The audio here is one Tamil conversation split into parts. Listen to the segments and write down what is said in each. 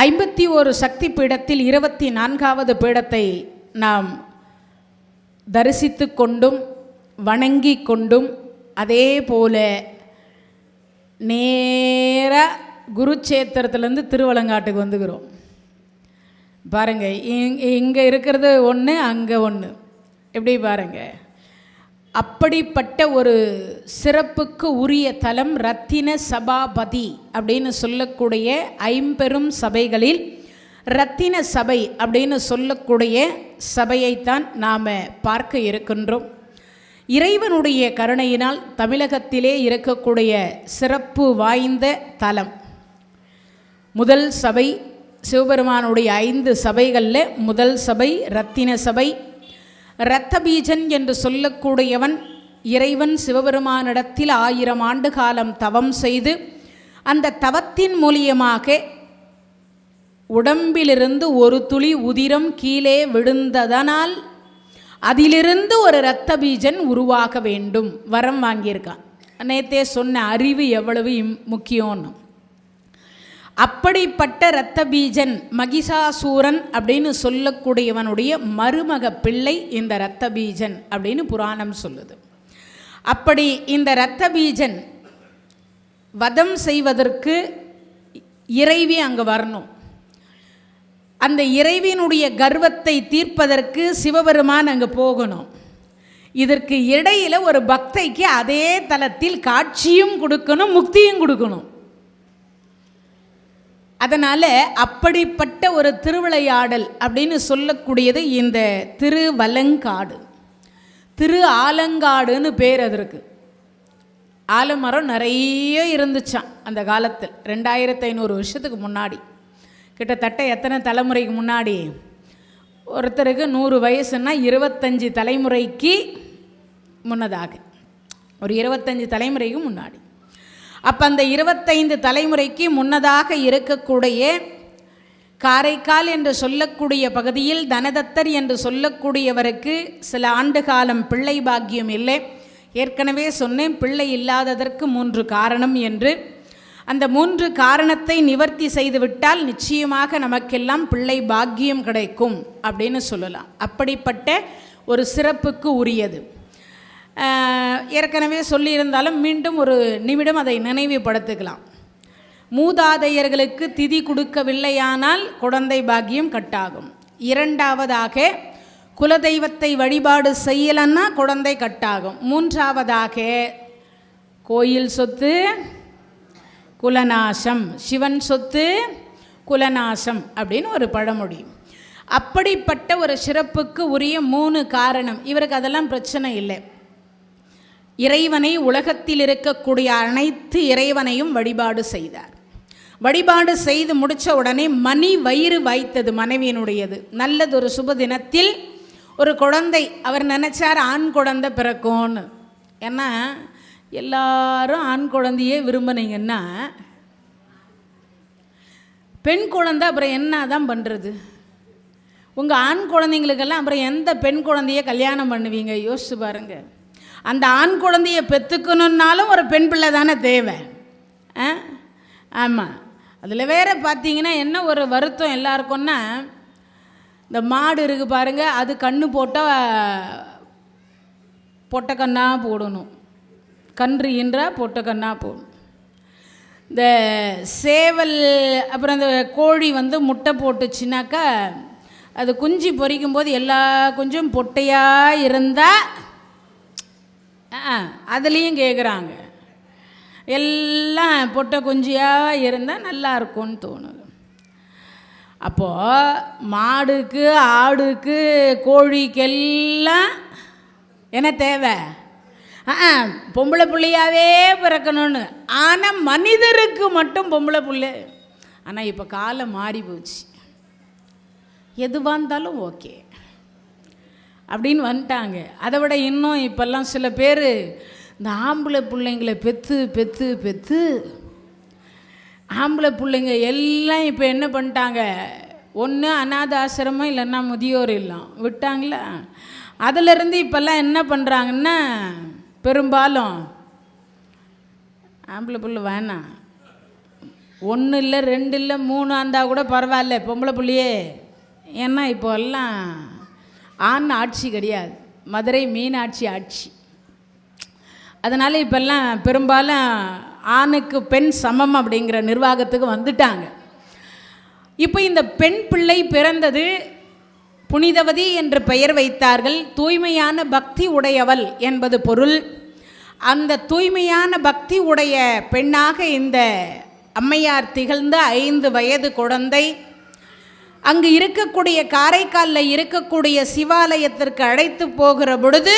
51 சக்தி பீடத்தில் 24வது பீடத்தை நாம் தரிசித்து கொண்டும் வணங்கி கொண்டும் அதே போல நேராக குருச்சேத்திரத்துலேருந்து திருவலங்காட்டுக்கு வந்துக்கிறோம். பாருங்கள், இங்கே இருக்கிறது ஒன்று, அங்கே ஒன்று, எப்படி பாருங்கள். அப்படிப்பட்ட ஒரு சிறப்புக்கு உரிய தலம் ரத்தின சபாபதி அப்படின்னு சொல்லக்கூடிய 50 சபைகளில் ரத்தின சபை அப்படின்னு சொல்லக்கூடிய சபையைத்தான் நாம் பார்க்க இருக்கின்றோம். இறைவனுடைய கருணையினால் தமிழகத்திலே இருக்கக்கூடிய சிறப்பு வாய்ந்த தலம். முதல் சபை சிவபெருமானுடைய 5 சபைகளில் முதல் சபை ரத்தின சபை. இரத்தபீஜன் என்று சொல்லக்கூடியவன் இறைவன் சிவபெருமானிடத்தில் 1000 ஆண்டு காலம் தவம் செய்து அந்த தவத்தின் மூலியமாக உடம்பிலிருந்து ஒரு துளி உதிரம் கீழே விழுந்ததனால் அதிலிருந்து ஒரு இரத்த பீஜன் உருவாக வேண்டும் வரம் வாங்கியிருக்கான். நேற்றே சொன்ன அறிவு எவ்வளவு முக்கியம்னு. அப்படிப்பட்ட இரத்த பீஜன் மகிஷாசூரன் அப்படின்னு சொல்லக்கூடியவனுடைய மருமக பிள்ளை இந்த இரத்த பீஜன் அப்படின்னு புராணம் சொல்லுது. அப்படி இந்த இரத்த பீஜன் வதம் செய்வதற்கு இறைவி அங்கே வரணும். அந்த இறைவினுடைய கர்வத்தை தீர்ப்பதற்கு சிவபெருமான் அங்கே போகணும். இதற்கு இடையில் ஒரு பக்தைக்கு அதே தலத்தில் காட்சியும் கொடுக்கணும், முக்தியும் கொடுக்கணும். அதனால் அப்படிப்பட்ட ஒரு திருவிளையாடல் அப்படின்னு சொல்லக்கூடியது இந்த திருவலங்காடு. திரு ஆலங்காடுன்னு பேர் அதற்கு. ஆலமரம் நிறைய இருந்துச்சான் அந்த காலத்தில். 2500 வருஷத்துக்கு முன்னாடி, கிட்டத்தட்ட எத்தனை தலைமுறைக்கு முன்னாடி? ஒருத்தருக்கு 100 வயசுன்னா 25 தலைமுறைக்கு முன்னதாக, ஒரு 25 தலைமுறைக்கு முன்னாடி. அப்போ அந்த 25 தலைமுறைக்கு முன்னதாக இருக்கக்கூடிய காரைக்கால் என்று சொல்லக்கூடிய பகுதியில் தனதத்தர் என்று சொல்லக்கூடியவருக்கு சில ஆண்டு காலம் பிள்ளை பாக்கியம் இல்லை. ஏற்கனவே சொன்னேன், பிள்ளை இல்லாததற்கு 3 காரணம் என்று. அந்த 3 காரணத்தை நிவர்த்தி செய்துவிட்டால் நிச்சயமாக நமக்கெல்லாம் பிள்ளை பாக்கியம் கிடைக்கும் அப்படின்னு சொல்லலாம். அப்படிப்பட்ட ஒரு சிறப்புக்கு உரியது. ஏற்கனவே சொல்லியிருந்தாலும் மீண்டும் ஒரு நிமிடம் அதை நினைவுபடுத்திக்கலாம். மூதாதையர்களுக்கு திதி கொடுக்கவில்லையானால் குழந்தை பாக்கியம் கட்டாகும். 2வதாக குலதெய்வத்தை வழிபாடு செய்யலன்னா குழந்தை கட்டாகும். 3வதாக கோயில் சொத்து குலநாசம், சிவன் சொத்து குலநாசம் அப்படின்னு ஒரு பழமொழி. அப்படிப்பட்ட ஒரு சிறப்புக்கு உரிய 3 காரணம். இவருக்கு அதெல்லாம் பிரச்சனை இல்லை. இறைவனை, உலகத்தில் இருக்கக்கூடிய அனைத்து இறைவனையும் வழிபாடு செய்தார். வழிபாடு செய்து முடித்த உடனே மணி வயிறு வாய்த்தது மனைவியினுடையது. நல்லதொரு சுப தினத்தில் ஒரு குழந்தை, அவர் நினச்சார் ஆண் குழந்தை பிறக்கும்னு. ஏன்னா எல்லாரும் ஆண் குழந்தையே விரும்பினீங்கன்னா பெண் குழந்தை அப்புறம் என்ன தான் பண்ணுறது? உங்கள் ஆண் குழந்தைங்களுக்கெல்லாம் அப்புறம் எந்த பெண் குழந்தைய கல்யாணம் பண்ணுவீங்க? யோசிச்சு பாருங்கள். அந்த ஆண் குழந்தையை பெற்றுக்கணுன்னாலும் ஒரு பெண் பிள்ளை தானே தேவை. ஆமாம். அதில் வேறு பார்த்தீங்கன்னா என்ன ஒரு வருத்தம் எல்லாருக்கும்னா, இந்த மாடு இருக்குது பாருங்கள், அது கன்று போட்டால் பொட்டக்கண்ணாக போடணும், கன்று ஈன்றா பொட்டக்கண்ணாக போடணும். இந்த சேவல் அப்புறம் இந்த கோழி முட்டை போட்டுச்சுனாக்கா அது குஞ்சு பொரிக்கும் போது எல்லா குஞ்சும் பொட்டையாக இருந்தால் அதுலேயும் கேட்குறாங்க, எல்லாம் பொட்டை குஞ்சியாக இருந்தால் நல்லா இருக்கும்னு தோணுது. அப்போது மாடுக்கு, ஆடுக்கு, கோழிக்கெல்லாம் என்ன தேவை? பொம்பளை பிள்ளையாவே பிறக்கணும்னு. ஆனால் மனிதருக்கு மட்டும் பொம்பளை பிள்ளை. ஆனால் இப்போ காலம் மாறி போச்சு. எதுவாக இருந்தாலும் ஓகே அப்படின்னு வந்துட்டாங்க. அதை விட இன்னும் இப்போல்லாம் சில பேர் இந்த ஆம்பளை பிள்ளைங்களை பெற்று பெற்று பெற்று ஆம்பளை பிள்ளைங்க எல்லாம் இப்போ என்ன பண்ணிட்டாங்க, ஒன்று அநாத ஆசிரமம் இல்லைன்னா முதியோர் இல்லம் விட்டாங்களா. அதிலிருந்து இப்போல்லாம் என்ன பண்ணுறாங்கன்னா, பெரும்பாலும் ஆம்பளை பிள்ளை வேணாம், 1 இல்லை 2 இல்லை 3 இருந்தால் கூட பரவாயில்ல பொம்பளை புள்ளியே. ஏன்னா இப்போ எல்லாம் ஆண் ஆட்சி கிடையாது, மதுரை மீனாட்சி ஆட்சி. அதனால் இப்போல்லாம் பெரும்பாலும் ஆணுக்கு பெண் சமம் அப்படிங்கிற நிர்வாகத்துக்கு வந்துட்டாங்க. இப்போ இந்த பெண் பிள்ளை பிறந்தது, புனிதவதி என்று பெயர் வைத்தார்கள். தூய்மையான பக்தி உடையவள் என்பது பொருள். அந்த தூய்மையான பக்தி உடைய பெண்ணாக இந்த அம்மையார் திகழ்ந்த 5 வயது குழந்தை அங்கு இருக்கக்கூடிய காரைக்காலில் இருக்கக்கூடிய சிவாலயத்திற்கு அழைத்து போகிற பொழுது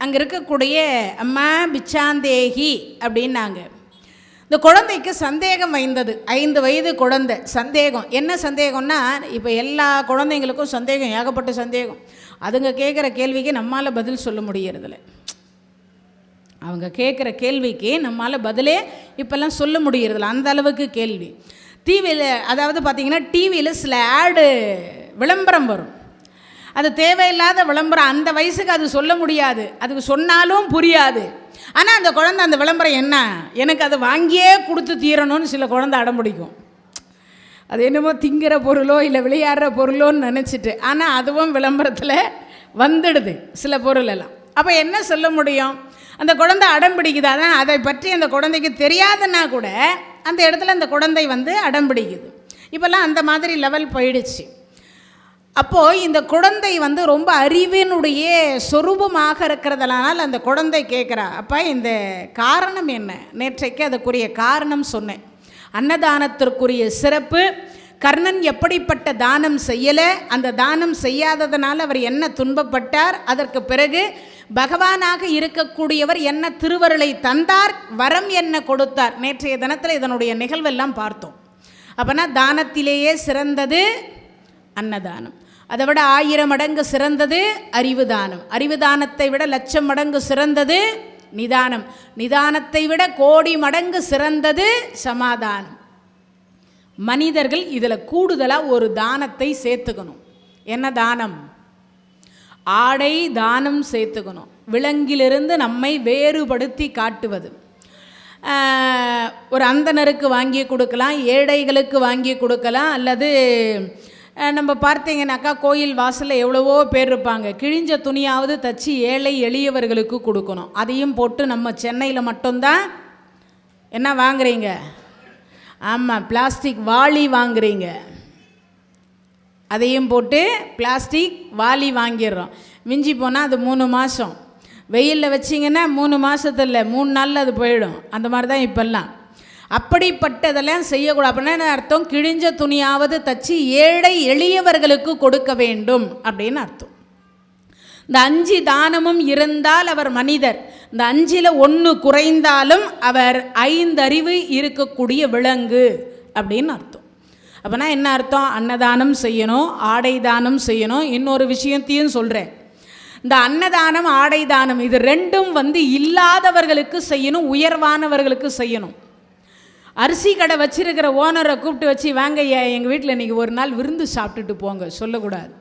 அங்கே இருக்கக்கூடிய அம்மா பிச்சாந்தேகி அப்படின்னாங்க. இந்த குழந்தைக்கு சந்தேகம் வைந்தது. 5 வயது குழந்தை. சந்தேகம் என்ன சந்தேகம்னா, இப்போ எல்லா குழந்தைங்களுக்கும் சந்தேகம், ஏகப்பட்ட சந்தேகம். அதுங்க கேட்குற கேள்விக்கு நம்மால் பதில் சொல்ல முடியறதில்ல. அவங்க கேட்குற கேள்விக்கு நம்மால் பதிலே இப்போல்லாம் சொல்ல முடியறதில்ல, அந்த அளவுக்கு கேள்வி. டிவியில் அதாவது பார்த்திங்கன்னா டிவியில் சில விளம்பரம் வரும். அது தேவையில்லாத விளம்பரம். அந்த வயசுக்கு அது சொல்ல முடியாது, அதுக்கு சொன்னாலும் புரியாது. ஆனால் அந்த குழந்தை அந்த விளம்பரம் என்ன, எனக்கு அதை வாங்கியே கொடுத்து தீரணும்னு சில குழந்தை அடம் பிடிக்கும். அது என்னமோ திங்கிற பொருளோ இல்லை விளையாடுற பொருளோன்னு நினச்சிட்டு, ஆனால் அதுவும் விளம்பரத்தில் வந்துடுது சில பொருள் எல்லாம். அப்போ என்ன சொல்ல முடியும்? அந்த குழந்தை அடம் பிடிக்குது. அதான் அதை பற்றி அந்த குழந்தைக்கு தெரியாதுன்னா கூட அந்த இடத்துல அந்த குழந்தை அடம் பிடிக்குது. இப்போல்லாம் அந்த மாதிரி லெவல் போயிடுச்சு. அப்போது இந்த குழந்தை ரொம்ப அறிவினுடைய சொரூபமாக இருக்கிறதுனால அந்த குழந்தை கேட்குறா, அப்பா இந்த காரணம் என்ன? நேற்றைக்கு அதுக்குரிய காரணம் சொன்னேன். அன்னதானத்திற்குரிய சிறப்பு, கர்ணன் எப்படிப்பட்ட தானம் செய்யலை, அந்த தானம் செய்யாததனால் அவர் என்ன துன்பப்பட்டார், அதற்கு பிறகு பகவானாக இருக்கக்கூடியவர் என்ன திருவருளை தந்தார், வரம் என்ன கொடுத்தார். நேற்றைய தினத்தில் இதனுடைய நிகழ்வெல்லாம் பார்த்தோம். அப்போனா தானத்திலேயே சிறந்தது அன்னதானம், அதை விட 1000 மடங்கு சிறந்தது அறிவு தானம், அறிவு தானத்தை விட 1,00,000 மடங்கு சிறந்தது நிதானம், நிதானத்தை விட 1,00,00,000 மடங்கு சிறந்தது சமாதானம். மனிதர்கள் இதில் கூடுதலாக ஒரு தானத்தை சேர்த்துக்கணும். என்ன தானம்? ஆடை தானம் சேர்த்துக்கணும். விலங்கிலிருந்து நம்மை வேறுபடுத்தி காட்டுவது. ஒரு அந்தணருக்கு வாங்கி கொடுக்கலாம், ஏழைகளுக்கு வாங்கி கொடுக்கலாம். அல்லது நம்ம பார்த்தீங்கன்னாக்கா கோயில் வாசலில் எவ்வளவோ பேர் இருப்பாங்க, கிழிஞ்ச துணியாவது தச்சு ஏழை எளியவர்களுக்கு கொடுக்கணும். அதையும் போட்டு நம்ம சென்னையில் மட்டும்தான் என்ன வாங்குறீங்க? ஆமாம், பிளாஸ்டிக் வாளி வாங்குறீங்க. அதையும் போட்டு பிளாஸ்டிக் வாளி வாங்கிடுறோம். மிஞ்சி போனால் அது 3 மாதம், வெயிலில் வச்சிங்கன்னா 3 மாதத்தில் 3 நாளில் அது போயிடும். அந்த மாதிரி தான் இப்போல்லாம். அப்படிப்பட்டதெல்லாம் செய்யக்கூடாது. அப்படின்னா அர்த்தம், கிழிஞ்ச துணியாவது தச்சு ஏழை எளியவர்களுக்கு கொடுக்க வேண்டும் அப்படின்னு அர்த்தம். இந்த 5 தானமும் இருந்தால் அவர் மனிதர். இந்த 5ல் 1 குறைந்தாலும் அவர் 5 அறிவு இருக்கக்கூடிய விலங்கு அப்படின்னு அர்த்தம். அப்போனா என்ன அர்த்தம்? அன்னதானம் செய்யணும், ஆடை தானம் செய்யணும். இன்னொரு விஷயத்தையும் சொல்கிறேன். இந்த அன்னதானம் ஆடை தானம் இது 2ம் இல்லாதவர்களுக்கு செய்யணும், உயர்வானவர்களுக்கு செய்யணும். அரிசி கடை வச்சிருக்கிற ஓனரை கூப்பிட்டு வச்சு, வாங்க ஐயா எங்கள் வீட்டில் இன்றைக்கி ஒரு நாள் விருந்து சாப்பிட்டுட்டு போங்க சொல்லக்கூடாது.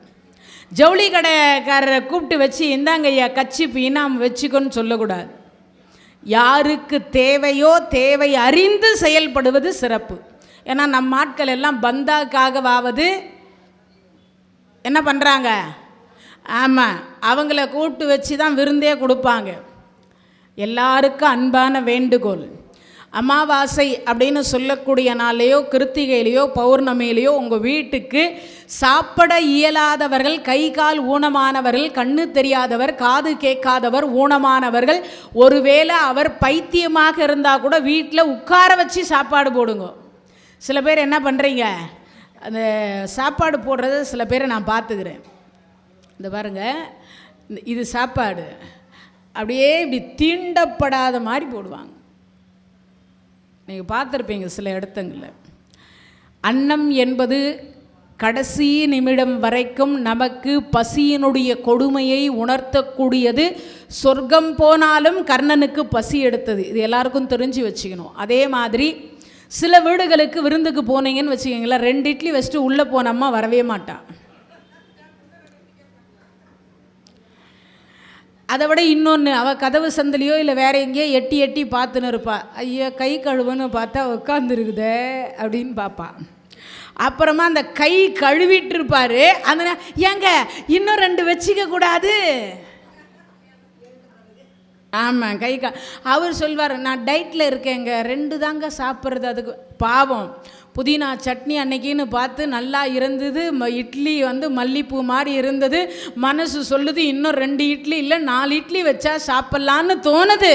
ஜவுளி கடைக்காரரை கூப்பிட்டு வச்சு, இந்தாங்க ஐயா கச்சிப்பு இனாம் வச்சுக்கோன்னு சொல்லக்கூடாது. யாருக்கு தேவையோ தேவை அறிந்து செயல்படுவது சிறப்பு. ஏன்னா நம்ம ஆட்கள் எல்லாம் பந்தாக்காகவாவது என்ன பண்ணுறாங்க? ஆமாம், அவங்கள கூப்பிட்டு வச்சு தான் விருந்தே கொடுப்பாங்க. எல்லாருக்கும் அன்பான வேண்டுகோள், அமாவாசை அப்படின்னு சொல்லக்கூடிய நாளையோ கிருத்திகையிலையோ பௌர்ணமியிலையோ உங்கள் வீட்டுக்கு சாப்பிட இயலாதவர்கள், கை கால் ஊனமானவர்கள், கண்ணு தெரியாதவர், காது கேட்காதவர், ஊனமானவர்கள், ஒருவேளை அவர் பைத்தியமாக இருந்தால் கூட வீட்டில் உட்கார வச்சு சாப்பாடு போடுங்க. சில பேர் என்ன பண்ணுறீங்க, அந்த சாப்பாடு போடுறது சில பேரை நான் பார்த்துக்கிறேன். இந்த பாருங்கள், இது சாப்பாடு அப்படியே இப்படி தீண்டப்படாத மாதிரி போடுவாங்க. நீங்கள் பார்த்துருப்பீங்க சில இடத்துங்களில். அன்னம் என்பது கடைசி நிமிடம் வரைக்கும் நமக்கு பசியினுடைய கொடுமையை உணர்த்தக்கூடியது. சொர்க்கம் போனாலும் கர்ணனுக்கு பசி எடுத்தது, இது எல்லாருக்கும் தெரிஞ்சு வச்சுக்கணும். அதே மாதிரி சில வீடுகளுக்கு விருந்துக்கு போனீங்கன்னு வச்சுக்கிங்களேன், 2 இட்லி வச்சுட்டு உள்ளே போனம்மா வரவே மாட்டான். அதை விட இன்னொன்று, அவள் கதவு சந்திலையோ இல்லை வேற எங்கேயோ எட்டி எட்டி பார்த்துன்னு இருப்பா. ஐயா கை கழுவுன்னு பார்த்தா உட்காந்துருக்குதே அப்படின்னு பார்ப்பா. அப்புறமா அந்த கை கழுவிட்டு இருப்பார். அந்த ஏங்க இன்னும் 2 வச்சிக்க கூடாது? ஆமாம், அவர் சொல்வார், நான் டயட்டில் இருக்கேங்க, 2 தாங்க சாப்பிட்றது. அதுக்கு பாவம் புதினா சட்னி அன்னைக்கின்னு பார்த்து நல்லா இருந்தது. இட்லி மல்லிப்பூ மாதிரி இருந்தது. மனசு சொல்லுது இன்னும் 2 இட்லி இல்லை 4 இட்லி வச்சா சாப்பிட்லான்னு தோணுது.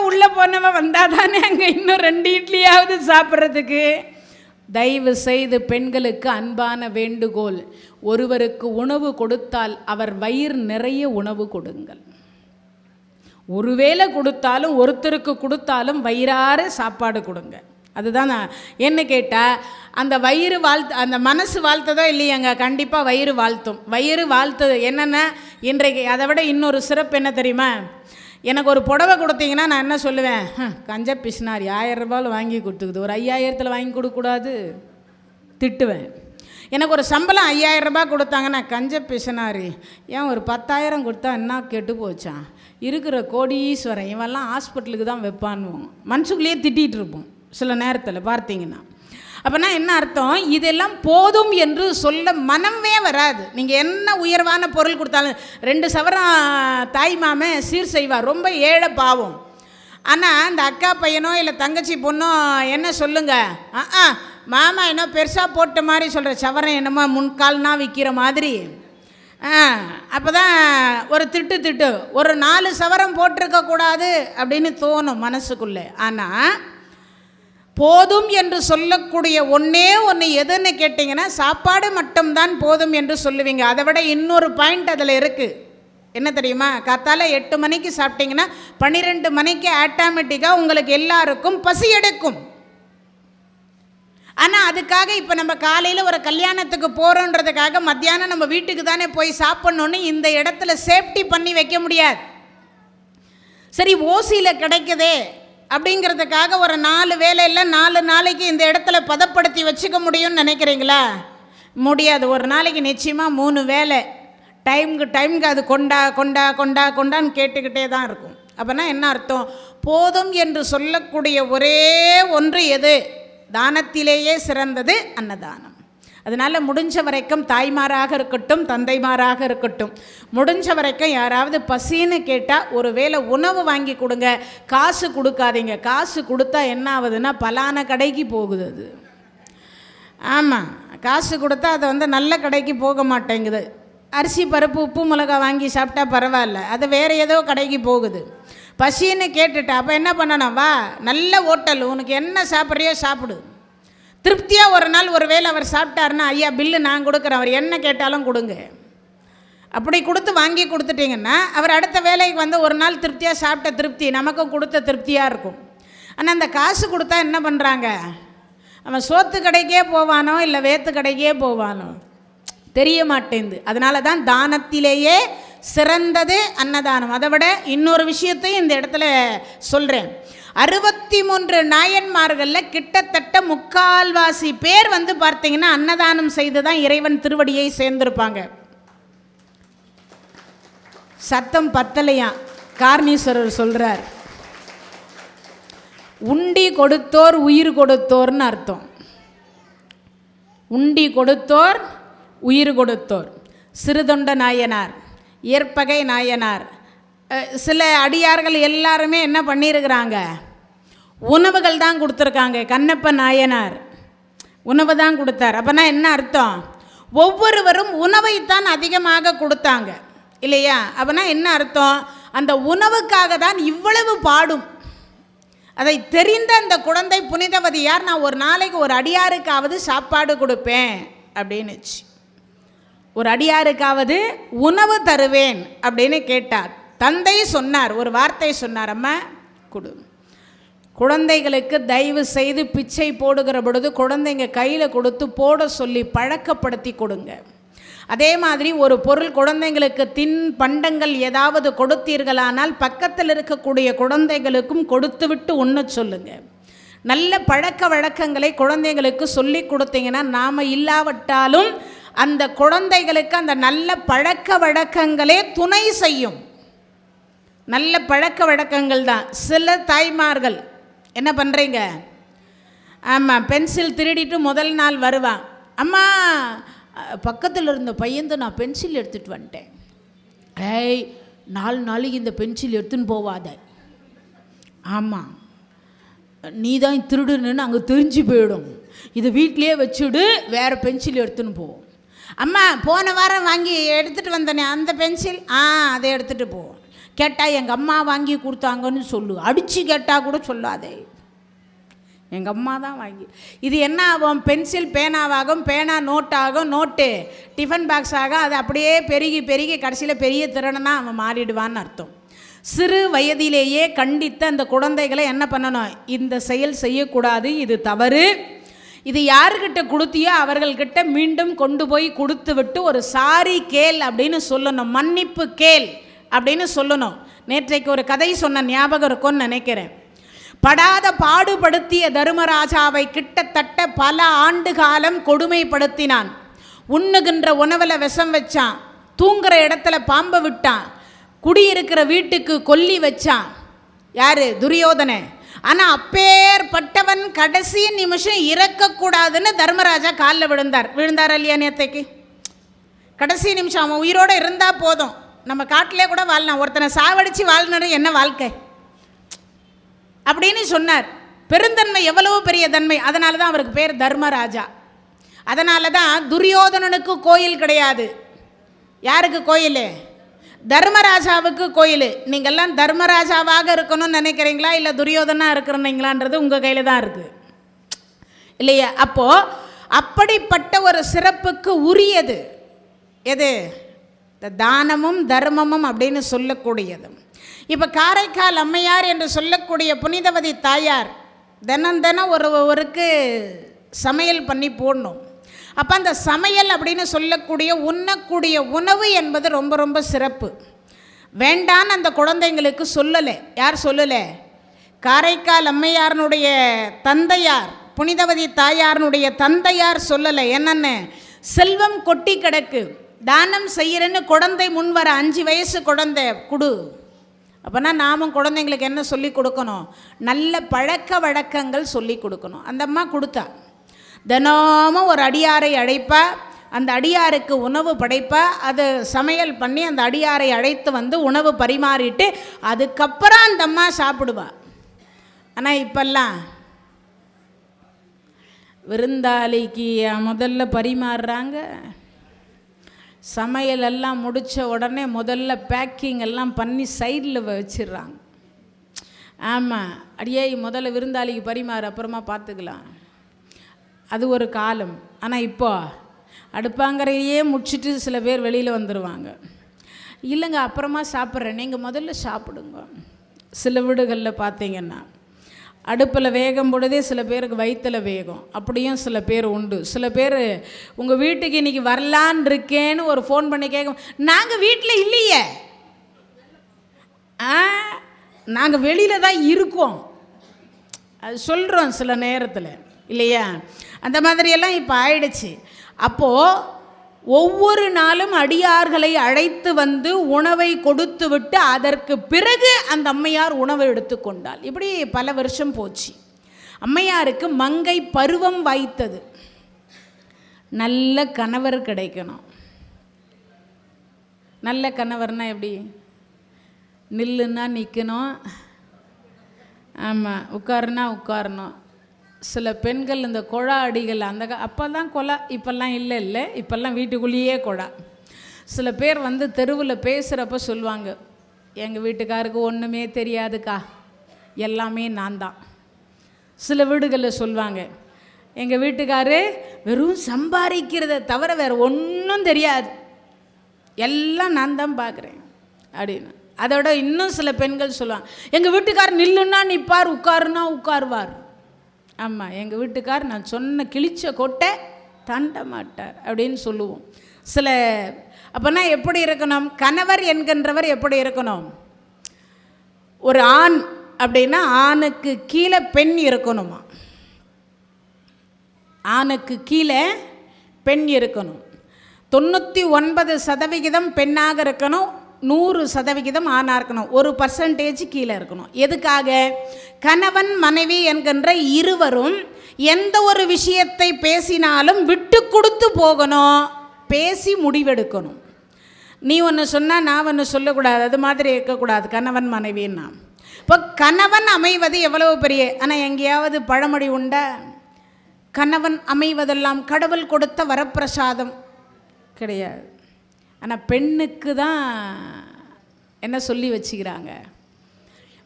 உள்ளே போனவ வந்தால் தானே அங்கே இன்னும் 2 இட்லியாவது சாப்பிட்றதுக்கு. தயவு செய்து பெண்களுக்கு அன்பான வேண்டுகோள், ஒருவருக்கு உணவு கொடுத்தால் அவர் வயிறு நிறைய உணவு கொடுங்கள். ஒருவேளை கொடுத்தாலும், ஒருத்தருக்கு கொடுத்தாலும் வயிறார சாப்பாடு கொடுங்க. அதுதான் என்ன கேட்டால், அந்த வயிறு அந்த மனசு வாழ்த்ததோ இல்லையாங்க, கண்டிப்பாக வயிறு வாழ்த்தும். வயிறு வாழ்த்தது என்னென்ன இன்றைக்கு அதை விட இன்னொரு சிறப்பு என்ன தெரியுமா? எனக்கு ஒரு புடவை கொடுத்தீங்கன்னா நான் என்ன சொல்லுவேன், கஞ்ச பிசினார் 1000 ரூபாயில் வாங்கி கொடுத்துக்குது, ஒரு 5000 வாங்கி கொடுக்கக்கூடாது, திட்டுவேன். எனக்கு ஒரு சம்பளம் 5000 ரூபாய் கொடுத்தாங்கன்னா கஞ்ச பிசினாரி, ஏன் ஒரு 10,000 கொடுத்தா என்ன கெட்டு போச்சான், இருக்கிற கோடீஸ்வரன் இவெல்லாம் ஹாஸ்பிட்டலுக்கு தான் வைப்பான்னுவோம். மனசுக்குள்ளேயே திட்டிகிட்டு இருப்போம் சில நேரத்தில் பார்த்தீங்கன்னா. அப்போனா என்ன அர்த்தம், இதெல்லாம் போதும் என்று சொல்ல மனமே வராது. நீங்கள் என்ன உயர்வான பொருள் கொடுத்தாலும் 2 சவரம் தாய் மாமே சீர் செய்வார், ரொம்ப ஏழை பாவம். ஆனால் இந்த அக்கா பையனோ இல்லை தங்கச்சி பொண்ணோ என்ன சொல்லுங்க, மாமா என்ன பெருசாக போட்ட மாதிரி சொல்கிற, சவரம் என்னமோ முன்கால்னா விற்கிற மாதிரி. அப்போ தான் ஒரு திட்டு ஒரு 4 சவரம் போட்டிருக்கக்கூடாது அப்படின்னு தோணும் மனசுக்குள்ளே. ஆனால் போதும் என்று சொல்லக்கூடிய ஒன்றே ஒன்று எதுன்னு கேட்டிங்கன்னா, சாப்பாடு மட்டும்தான் போதும் என்று சொல்லுவீங்க. அதை விட இன்னொரு பாயிண்ட் அதில் இருக்குது. என்ன தெரியுமா? காத்தால 8 மணிக்கு சாப்பிட்டீங்கன்னா 12 மணிக்கு ஆட்டோமேட்டிக்காக உங்களுக்கு எல்லாருக்கும் பசி எடுக்கும். ஆனால் அதுக்காக இப்போ நம்ம காலையில் ஒரு கல்யாணத்துக்கு போகிறோன்றதுக்காக மத்தியானம் நம்ம வீட்டுக்கு தானே போய் சாப்பிட்ணுன்னு இந்த இடத்துல சேஃப்டி பண்ணி வைக்க முடியாது. சரி, ஓசியில் கிடைக்குதே அப்படிங்கிறதுக்காக ஒரு 4 வேலையில் 4 நாளைக்கு இந்த இடத்துல பதப்படுத்தி வச்சுக்க முடியும்னு நினைக்கிறீங்களா? முடியாது. ஒரு நாளைக்கு நிச்சயமாக 3 வேலை டைமுக்கு அது கொண்டான்னு கேட்டுக்கிட்டே தான் இருக்கும். அப்போனா என்ன அர்த்தம், போதும் என்று சொல்லக்கூடிய ஒரே ஒன்று எது? தானத்திலேயே சிறந்தது அன்னதானம். அதனால் முடிஞ்ச வரைக்கும் தாய்மாராக இருக்கட்டும், தந்தைமாராக இருக்கட்டும், முடிஞ்ச வரைக்கும் யாராவது பசின்னு கேட்டால் ஒரு வேளை உணவு வாங்கி கொடுங்க. காசு கொடுக்காதீங்க. காசு கொடுத்தா என்ன ஆகுதுன்னா பலான கடைக்கு போகுது அது. ஆமாம், காசு கொடுத்தா அது நல்ல கடைக்கு போக மாட்டேங்குது. அரிசி பருப்பு உப்பு மிளகா வாங்கி சாப்பிட்டா பரவாயில்ல, அது வேறு ஏதோ கடைக்கு போகுது. பசின்னு கேட்டுட்டா அப்போ என்ன பண்ணணும், வா நல்ல ஹோட்டல், உனக்கு என்ன சாப்பிட்றியோ சாப்பிடு. திருப்தியாக ஒரு நாள் ஒரு வேளை அவர் சாப்பிட்டாருன்னா, ஐயா பில்லு நான் கொடுக்குறேன், அவர் என்ன கேட்டாலும் கொடுங்க. அப்படி கொடுத்து வாங்கி கொடுத்துட்டிங்கன்னா அவர் அடுத்த வேலைக்கு ஒரு நாள் திருப்தியாக சாப்பிட்ட திருப்தி நமக்கும் கொடுத்த திருப்தியாக இருக்கும். ஆனால் அந்த காசு கொடுத்தா என்ன பண்ணுறாங்க, அவன் சோத்து கடைக்கே போவானோ இல்லை வேத்து கடைக்கே போவானோ தெரிய மாட்டேங்குது. அதனால தான் தானத்திலேயே சிறந்தது அன்னதானம். அதை விட இன்னொரு விஷயத்தையும் இந்த இடத்துல சொல்கிறேன். 63 நாயன்மார்களில் கிட்டத்தட்ட 3/4 பேர் பார்த்தீங்கன்னா அன்னதானம் செய்து தான் இறைவன் திருவடியை சேர்ந்திருப்பாங்க. சத்தம் பத்தலையா? காரணீஸ்வரர் சொல்கிறார், உண்டி கொடுத்தோர் உயிர் கொடுத்தோர்னு அர்த்தம். உண்டி கொடுத்தோர் உயிர் கொடுத்தோர். சிறுதொண்ட நாயனார், இயற்பகை நாயனார், சில அடியார்கள் எல்லாருமே என்ன பண்ணியிருக்கிறாங்க, உணவுகள் தான் கொடுத்துருக்காங்க. கண்ணப்ப நாயனார் உணவு தான் கொடுத்தார். அப்போனா என்ன அர்த்தம், ஒவ்வொருவரும் உணவைத்தான் அதிகமாக கொடுத்தாங்க இல்லையா? அப்போனா என்ன அர்த்தம், அந்த உணவுக்காக தான் இவ்வளவு பாடும். அதை தெரிந்த அந்த குழந்தை புனிதவதியார், நான் ஒரு நாளைக்கு ஒரு அடியாருக்காவது சாப்பாடு கொடுப்பேன் அப்படின்னுச்சு. ஒரு அடியாருக்காவது உணவு தருவேன் அப்படின்னு கேட்டார். தந்தை சொன்னார், ஒரு வார்த்தை சொன்னார், அம்மா கொடு. குழந்தைகளுக்கு தயவு செய்து பிச்சை போடுகிற பொழுது குழந்தைங்க கையில் கொடுத்து போட சொல்லி பழக்கப்படுத்தி கொடுங்க. அதே மாதிரி ஒரு பொருள் குழந்தைங்களுக்கு பண்டங்கள் ஏதாவது கொடுத்தீர்களானால் பக்கத்தில் இருக்கக்கூடிய குழந்தைகளுக்கும் கொடுத்து விட்டு உண்ண சொல்லுங்க. நல்ல பழக்க வழக்கங்களை குழந்தைங்களுக்கு சொல்லி கொடுத்தீங்கன்னா நாம் இல்லாவிட்டாலும் அந்த குழந்தைகளுக்கு அந்த நல்ல பழக்க வழக்கங்களே துணை செய்யும். நல்ல பழக்க வழக்கங்கள் தான். சில தாய்மார்கள் என்ன பண்ணுறீங்க, ஆமாம், பென்சில் திருடிட்டு முதல் நாள் வருவான், அம்மா பக்கத்தில் இருந்த பையன் நான் பென்சில் எடுத்துகிட்டு வந்துட்டேன். ஏய், 4 நாளைக்கு இந்த பென்சில் எடுத்துன்னு போவாத. ஆமாம், நீ தான் திருடுன்னு அங்கே தெரிஞ்சு போயிடும், இதை வீட்டிலே வச்சுடு, வேறு பென்சில் எடுத்துன்னு போ. அம்மா போன வாரம் வாங்கி எடுத்துகிட்டு வந்தனே அந்த பென்சில், அதை எடுத்துகிட்டு போ. கேட்டால் எங்கள் அம்மா வாங்கி கொடுத்தாங்கன்னு சொல்லு, அடித்து கேட்டால் கூட சொல்லாதே, எங்கள் அம்மா தான் வாங்கி. இது என்ன ஆகும், பென்சில் பேனாவாகும், பேனா நோட்டாகும், நோட்டு டிஃபன் பாக்ஸ் ஆகும். அது அப்படியே பெருகி பெருகி கடைசியில் பெரிய திறனா அவன் மாறிடுவான்னு அர்த்தம். சிறு வயதிலேயே கண்டித்து அந்த குழந்தைகளை என்ன பண்ணணும், இந்த செயல் செய்யக்கூடாது, இது தவறு, இது யாருக்கிட்ட கொடுத்தியோ அவர்கள்கிட்ட மீண்டும் கொண்டு போய் கொடுத்து விட்டு ஒரு சாரி கேள் அப்படின்னு சொல்லணும், மன்னிப்பு கேள் அப்படின்னு சொல்லணும். நேற்றைக்கு ஒரு கதை சொன்ன ஞாபகம் இருக்கும்னு நினைக்கிறேன். படாத பாடுபடுத்திய தர்மராஜாவை கிட்டத்தட்ட பல ஆண்டு காலம் கொடுமைப்படுத்தினான். உண்ணுகின்ற உணவில் விஷம் வச்சான், தூங்குற இடத்துல பாம்பை விட்டான், குடியிருக்கிற வீட்டுக்கு கொல்லி வச்சான். யாரு? துரியோதனை. ஆனால் அப்பேற்பட்டவன் கடைசி நிமிஷம் இறக்கக்கூடாதுன்னு தர்மராஜா காலில் விழுந்தார் இல்லையா நேற்றைக்கு? கடைசி நிமிஷம் அவன் உயிரோடு இருந்தால் போதும், நம்ம காட்டிலே கூட வாழலாம், ஒருத்தனை சாவடித்து வாழ்னது என்ன வாழ்க்கை அப்படின்னு சொன்னார். பெருந்தன்மை எவ்வளவு பெரிய தன்மை. அதனால தான் அவருக்கு பேர் தர்மராஜா. அதனால தான் துரியோதனனுக்கு கோயில் கிடையாது. யாருக்கு கோயில்? தர்மராஜாவுக்கு கோயில். நீங்கள்லாம் தர்மராஜாவாக இருக்கணும்னு நினைக்கிறீங்களா இல்லை துரியோதனா இருக்கிறீங்களான்றது உங்கள் கையில் தான் இருக்குது இல்லையா? அப்போது அப்படிப்பட்ட ஒரு சிறப்புக்கு உரியது எது? தானமும் தர்மமும் அப்படின்னு சொல்லக்கூடியது. இப்போ காரைக்கால் அம்மையார் என்று சொல்லக்கூடிய புனிதவதி தாயார் தினம் தினம் ஒருவருக்கு சமையல் பண்ணி போடணும். அப்போ அந்த சமையல் அப்படின்னு சொல்லக்கூடிய உண்ணக்கூடிய உணவு என்பது ரொம்ப ரொம்ப சிறப்பு. வேண்டான்னு அந்த குழந்தைங்களுக்கு சொல்லலை. யார் சொல்லலை? காரைக்கால் அம்மையாரனுடைய தந்தையார், புனிதவதி தாயாரனுடைய தந்தையார் சொல்லலை. என்னென்னு? செல்வம் கொட்டி கிடக்கு, தானம் செய்கிறேன்னு குழந்தை முன்வர, 5 வயசு குழந்தை கொடு. அப்போனா நாமும் குழந்தைங்களுக்கு என்ன சொல்லி கொடுக்கணும்? நல்ல பழக்க வழக்கங்கள் சொல்லி கொடுக்கணும். அந்த அம்மா கொடுத்தா. தினமும் ஒரு அடியாரை அழைப்பா, அந்த அடியாருக்கு உணவு படைப்பா, அது சமையல் பண்ணி அந்த அடியாரை அழைத்து வந்து உணவு பரிமாறிட்டு அதுக்கப்புறம் அந்த அம்மா சாப்பிடுவா. ஆனால் இப்பெல்லாம் விருந்தாளிக்கு முதல்ல பரிமாறுறாங்க, சமையல் எல்லாம் முடித்த உடனே முதல்ல பேக்கிங் எல்லாம் பண்ணி சைடில் வச்சிடுறாங்க. ஆமாம், அடியே முதல்ல விருந்தாளிக்கு பரிமாறு, அப்புறமா பார்த்துக்கலாம். அது ஒரு காலம். ஆனால் இப்போ அடுப்பாங்கரையே முடிச்சுட்டு சில பேர் வெளியில் வந்துடுவாங்க. இல்லைங்க அப்புறமா சாப்பிட்றேன், நீங்கள் முதல்ல சாப்பிடுங்க. சில வீடுகளில் பார்த்தீங்கன்னா அடுப்பில் வேகும் பொழுதே சில பேருக்கு வயிற்றில் வேகும். அப்படியும் சில பேர் உண்டு. சில பேர் உங்கள் வீட்டுக்கு இன்றைக்கி வரலான் இருக்கேன்னு ஒரு ஃபோன் பண்ணி கேட்கும், நாங்கள் வீட்டில் இல்லையே, நாங்கள் வெளியில் தான் இருக்கோம், அது சொல்கிறோம் சில நேரத்தில் இல்லையா? அந்த மாதிரியெல்லாம் இப்போ ஆயிடுச்சு. அப்போது ஒவ்வொரு நாளும் அடியார்களை அழைத்து வந்து உணவை கொடுத்து விட்டு அதற்கு பிறகு அந்த அம்மையார் உணவை எடுத்துக்கொண்டாள். இப்படி பல வருஷம் போச்சு. அம்மையாருக்கு மங்கை பருவம் வாய்த்தது. நல்ல கணவர் கிடைக்கணும். நல்ல கணவர்னால் எப்படி? நில்லுன்னா நிற்கணும், ஆமாம், உட்காருனா உட்காரணும். சில பெண்கள் இந்த கொழா அடிகள் அந்த அப்போ தான் கொலா, இப்போல்லாம் இல்லை, இப்போல்லாம் வீட்டுக்குள்ளேயே கொழா. சில பேர் வந்து தெருவில் பேசுகிறப்ப சொல்லுவாங்க, எங்கள் வீட்டுக்காருக்கு ஒன்றுமே தெரியாதுக்கா, எல்லாமே நான் தான். சில வீடுகளில் சொல்லுவாங்க, எங்கள் வீட்டுக்காரு வெறும் சம்பாதிக்கிறத தவிர வேறு ஒன்றும் தெரியாது, எல்லாம் நான் தான் பார்க்குறேன் அப்படின்னு. அதோட இன்னும் சில பெண்கள் சொல்லுவாங்க, எங்கள் வீட்டுக்கார் நில்லுன்னா நிற்பார், உட்காருன்னா உட்காருவார். ஆமாம், எங்கள் வீட்டுக்கார் நான் சொன்ன கிழிச்ச கொட்டை தாண்ட மாட்டார் அப்படின்னு சொல்லுவோம். சில அப்போனா எப்படி இருக்கணும்? கணவர் என்கின்றவர் எப்படி இருக்கணும்? ஒரு ஆண் அப்படின்னா ஆணுக்கு கீழே பெண் இருக்கணுமா, ஆணுக்கு கீழே பெண் இருக்கணும். 99% பெண்ணாக இருக்கணும், 100% ஆணாக இருக்கணும், 1% கீழே இருக்கணும். எதுக்காக? கணவன் மனைவி என்கின்ற இருவரும் எந்த ஒரு விஷயத்தை பேசினாலும் விட்டு கொடுத்து போகணும், பேசி முடிவெடுக்கணும். நீ ஒன்று சொன்னால் நான் ஒன்று சொல்லக்கூடாது, அது மாதிரி இருக்கக்கூடாது கணவன் மனைவின்னா. இப்போ கணவன் அமைவது எவ்வளவு பெரிய, ஆனால் எங்கேயாவது பழமொழி உண்டா? கணவன் அமைவதெல்லாம் கடவுள் கொடுத்த வரப்பிரசாதம் கிடையாது. ஆனால் பெண்ணுக்கு தான் என்ன சொல்லி வச்சுக்கிறாங்க,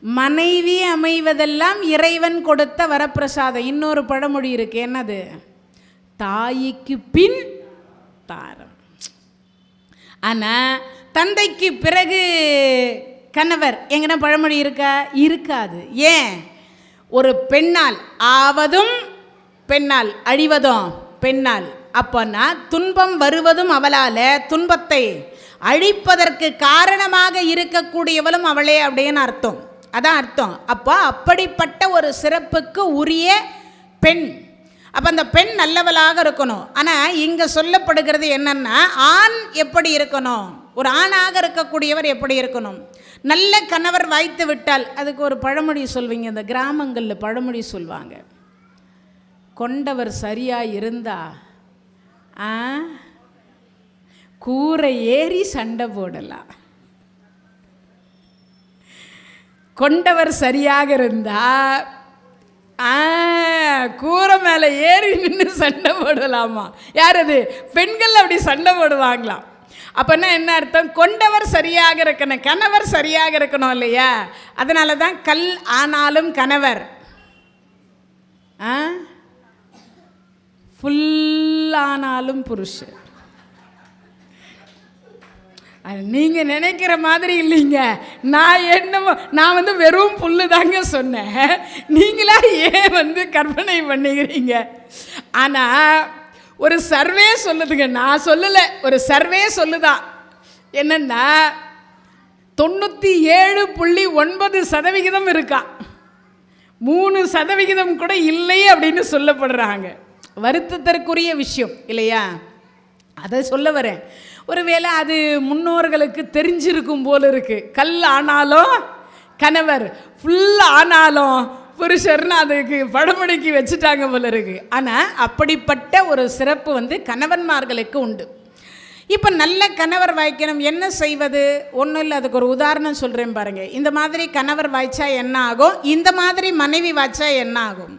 மனைவி அமைவதெல்லாம் இறைவன் கொடுத்த வரப்பிரசாதம். இன்னொரு பழமொழி இருக்கு, என்னது? தாய்க்கு பின் தாரம். ஆனால் தந்தைக்கு பிறகு கணவர் எங்கன்னா பழமொழி இருக்கா? இருக்காது. ஏன்? ஒரு பெண்ணால் ஆவதும் பெண்ணால் அழிவதும் பெண்ணால். அப்போனா துன்பம் வருவதும் அவளால், துன்பத்தை அழிப்பதற்கு காரணமாக இருக்கக்கூடியவளும் அவளே அப்படின்னு அர்த்தம். அதான் அர்த்தம். அப்போ அப்படிப்பட்ட ஒரு சிறப்புக்கு உரிய பெண். அப்போ அந்த பெண் நல்லவளாக இருக்கணும். ஆனால் இங்கே சொல்லப்படுகிறது என்னன்னா, ஆண் எப்படி இருக்கணும், ஒரு ஆணாக இருக்கக்கூடியவர் எப்படி இருக்கணும்? நல்ல கணவர் வாய்த்து விட்டால், அதுக்கு ஒரு பழமொழி சொல்வீங்க, இந்த கிராமங்களில் பழமொழி சொல்வாங்க, கொண்டவர் சரியாக இருந்தா கூரை ஏறி சண்டை போடலாம். கொண்டவர் சரியாக இருந்தா கூரை மேலே ஏறி நின்று சண்டை போடலாமா? யார் அது? பெண்கள் அப்படி சண்டை போடுவாங்களாம். அப்போனா என்ன அர்த்தம்? கொண்டவர் சரியாக இருக்கணும், கணவர் சரியாக இருக்கணும் இல்லையா? அதனால தான் கல் ஆனாலும் கணவர் ஃபுல்லானாலும் புருஷன். நீங்கள் நினைக்கிற மாதிரி இல்லைங்க. நான் வந்து வெறும் புல்லு தாங்க சொன்னேன். நீங்களா ஏன் கற்பனை பண்ணிக்கிறீங்க? ஆனால் ஒரு சர்வே சொல்லுதுங்க, நான் சொல்லலை, ஒரு சர்வே சொல்லுதான். என்னன்னா 97.9% இருக்கா, 3% கூட இல்லை அப்படின்னு சொல்லப்படுறாங்க. வருத்தத்திற்குரிய விஷயம் இல்லையா? அதை சொல்ல வரேன். ஒருவேளை அது முன்னோர்களுக்கு தெரிஞ்சிருக்கும் போல இருக்கு. கல் ஆனாலும் கணவர், ஃபுல் ஆனாலும் புருஷர்னு அதுக்கு பழமொழிக்கு வச்சுட்டாங்க போல இருக்கு. ஆனால் அப்படிப்பட்ட ஒரு சிறப்பு கணவன்மார்களுக்கு உண்டு. இப்போ நல்ல கணவர் வாய்க்கணும், என்ன செய்வது? ஒன்றும் இல்லை, அதுக்கு ஒரு உதாரணம் சொல்கிறேன் பாருங்கள். இந்த மாதிரி கணவர் வாய்ச்சா என்ன ஆகும், இந்த மாதிரி மனைவி வாய்ச்சா என்ன ஆகும்?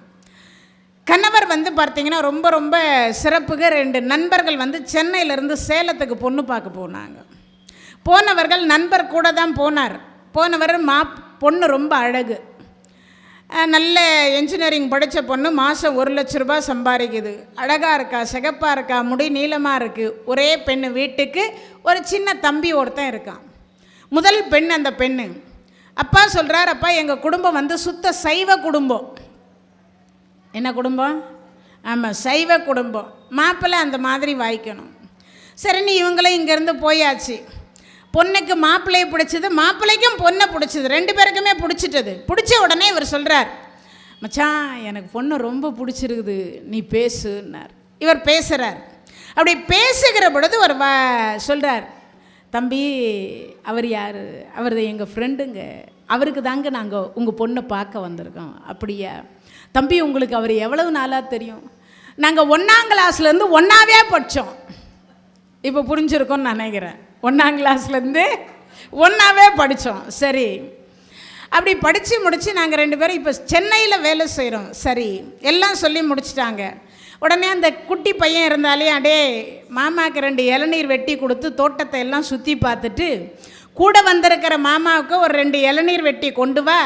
கணவர் பார்த்தீங்கன்னா ரொம்ப ரொம்ப சிறப்புக்கு 2 நண்பர்கள் சென்னையிலேருந்து சேலத்துக்கு பொண்ணு பார்க்க போனாங்க. போனவர்கள் நண்பர் கூட தான் போனார். போனவர் பொண்ணு ரொம்ப அழகு, நல்ல என்ஜினியரிங் படித்த பொண்ணு, மாதம் 1 லட்ச ரூபாய் சம்பாதிக்குது, அழகாக இருக்கா, சிகப்பாக இருக்கா, முடி நீளமாக இருக்குது. ஒரே பெண்ணு, வீட்டுக்கு ஒரு சின்ன தம்பி ஒருத்தன் இருக்கான். முதல் பெண். அந்த பெண்ணு அப்பா சொல்கிறார், அப்பா எங்கள் குடும்பம் சுத்த சைவ குடும்பம். என்ன குடும்பம்? ஆமாம், சைவ குடும்பம். மாப்பிள்ளை அந்த மாதிரி வாய்க்கணும். சரின்னு இவங்களும் இங்கேருந்து போயாச்சு. பொண்ணுக்கு மாப்பிள்ளையை பிடிச்சது, மாப்பிள்ளைக்கும் பொண்ணை பிடிச்சது, 2 பேருக்குமே பிடிச்சிட்டது. பிடிச்ச உடனே இவர் சொல்கிறார், மச்சான் எனக்கு பொண்ணு ரொம்ப பிடிச்சிருக்குது, நீ பேசுன்னார். இவர் பேசுகிறார். அப்படி பேசுகிற பொழுது ஒரு சொல்கிறார், தம்பி அவர் யார்? அவர் எங்கள் ஃப்ரெண்டுங்க, அவருக்கு தாங்க நாங்கள் உங்கள் பொண்ணை பார்க்க வந்திருக்கோம். அப்படியா தம்பி, உங்களுக்கு அவர் எவ்வளவு நாளாக தெரியும்? நாங்கள் 1ஆம் கிளாஸ்லேருந்து ஒன்றாவே படித்தோம். இப்போ புரிஞ்சிருக்கோன்னு நினைக்கிறேன். 1ஆம் கிளாஸ்லேருந்து ஒன்றாவே படித்தோம். சரி, அப்படி படித்து முடித்து நாங்கள் 2 பேரும் இப்போ சென்னையில் வேலை செய்கிறோம். சரி, எல்லாம் சொல்லி முடிச்சிட்டாங்க. உடனே அந்த குட்டி பையன் இருந்தாலே, அடே மாமாவுக்கு 2 இளநீர் வெட்டி கொடுத்து தோட்டத்தை எல்லாம் சுற்றி பார்த்துட்டு, கூட வந்திருக்கிற மாமாவுக்கு ஒரு 2 இளநீர் வெட்டி கொண்டு வா,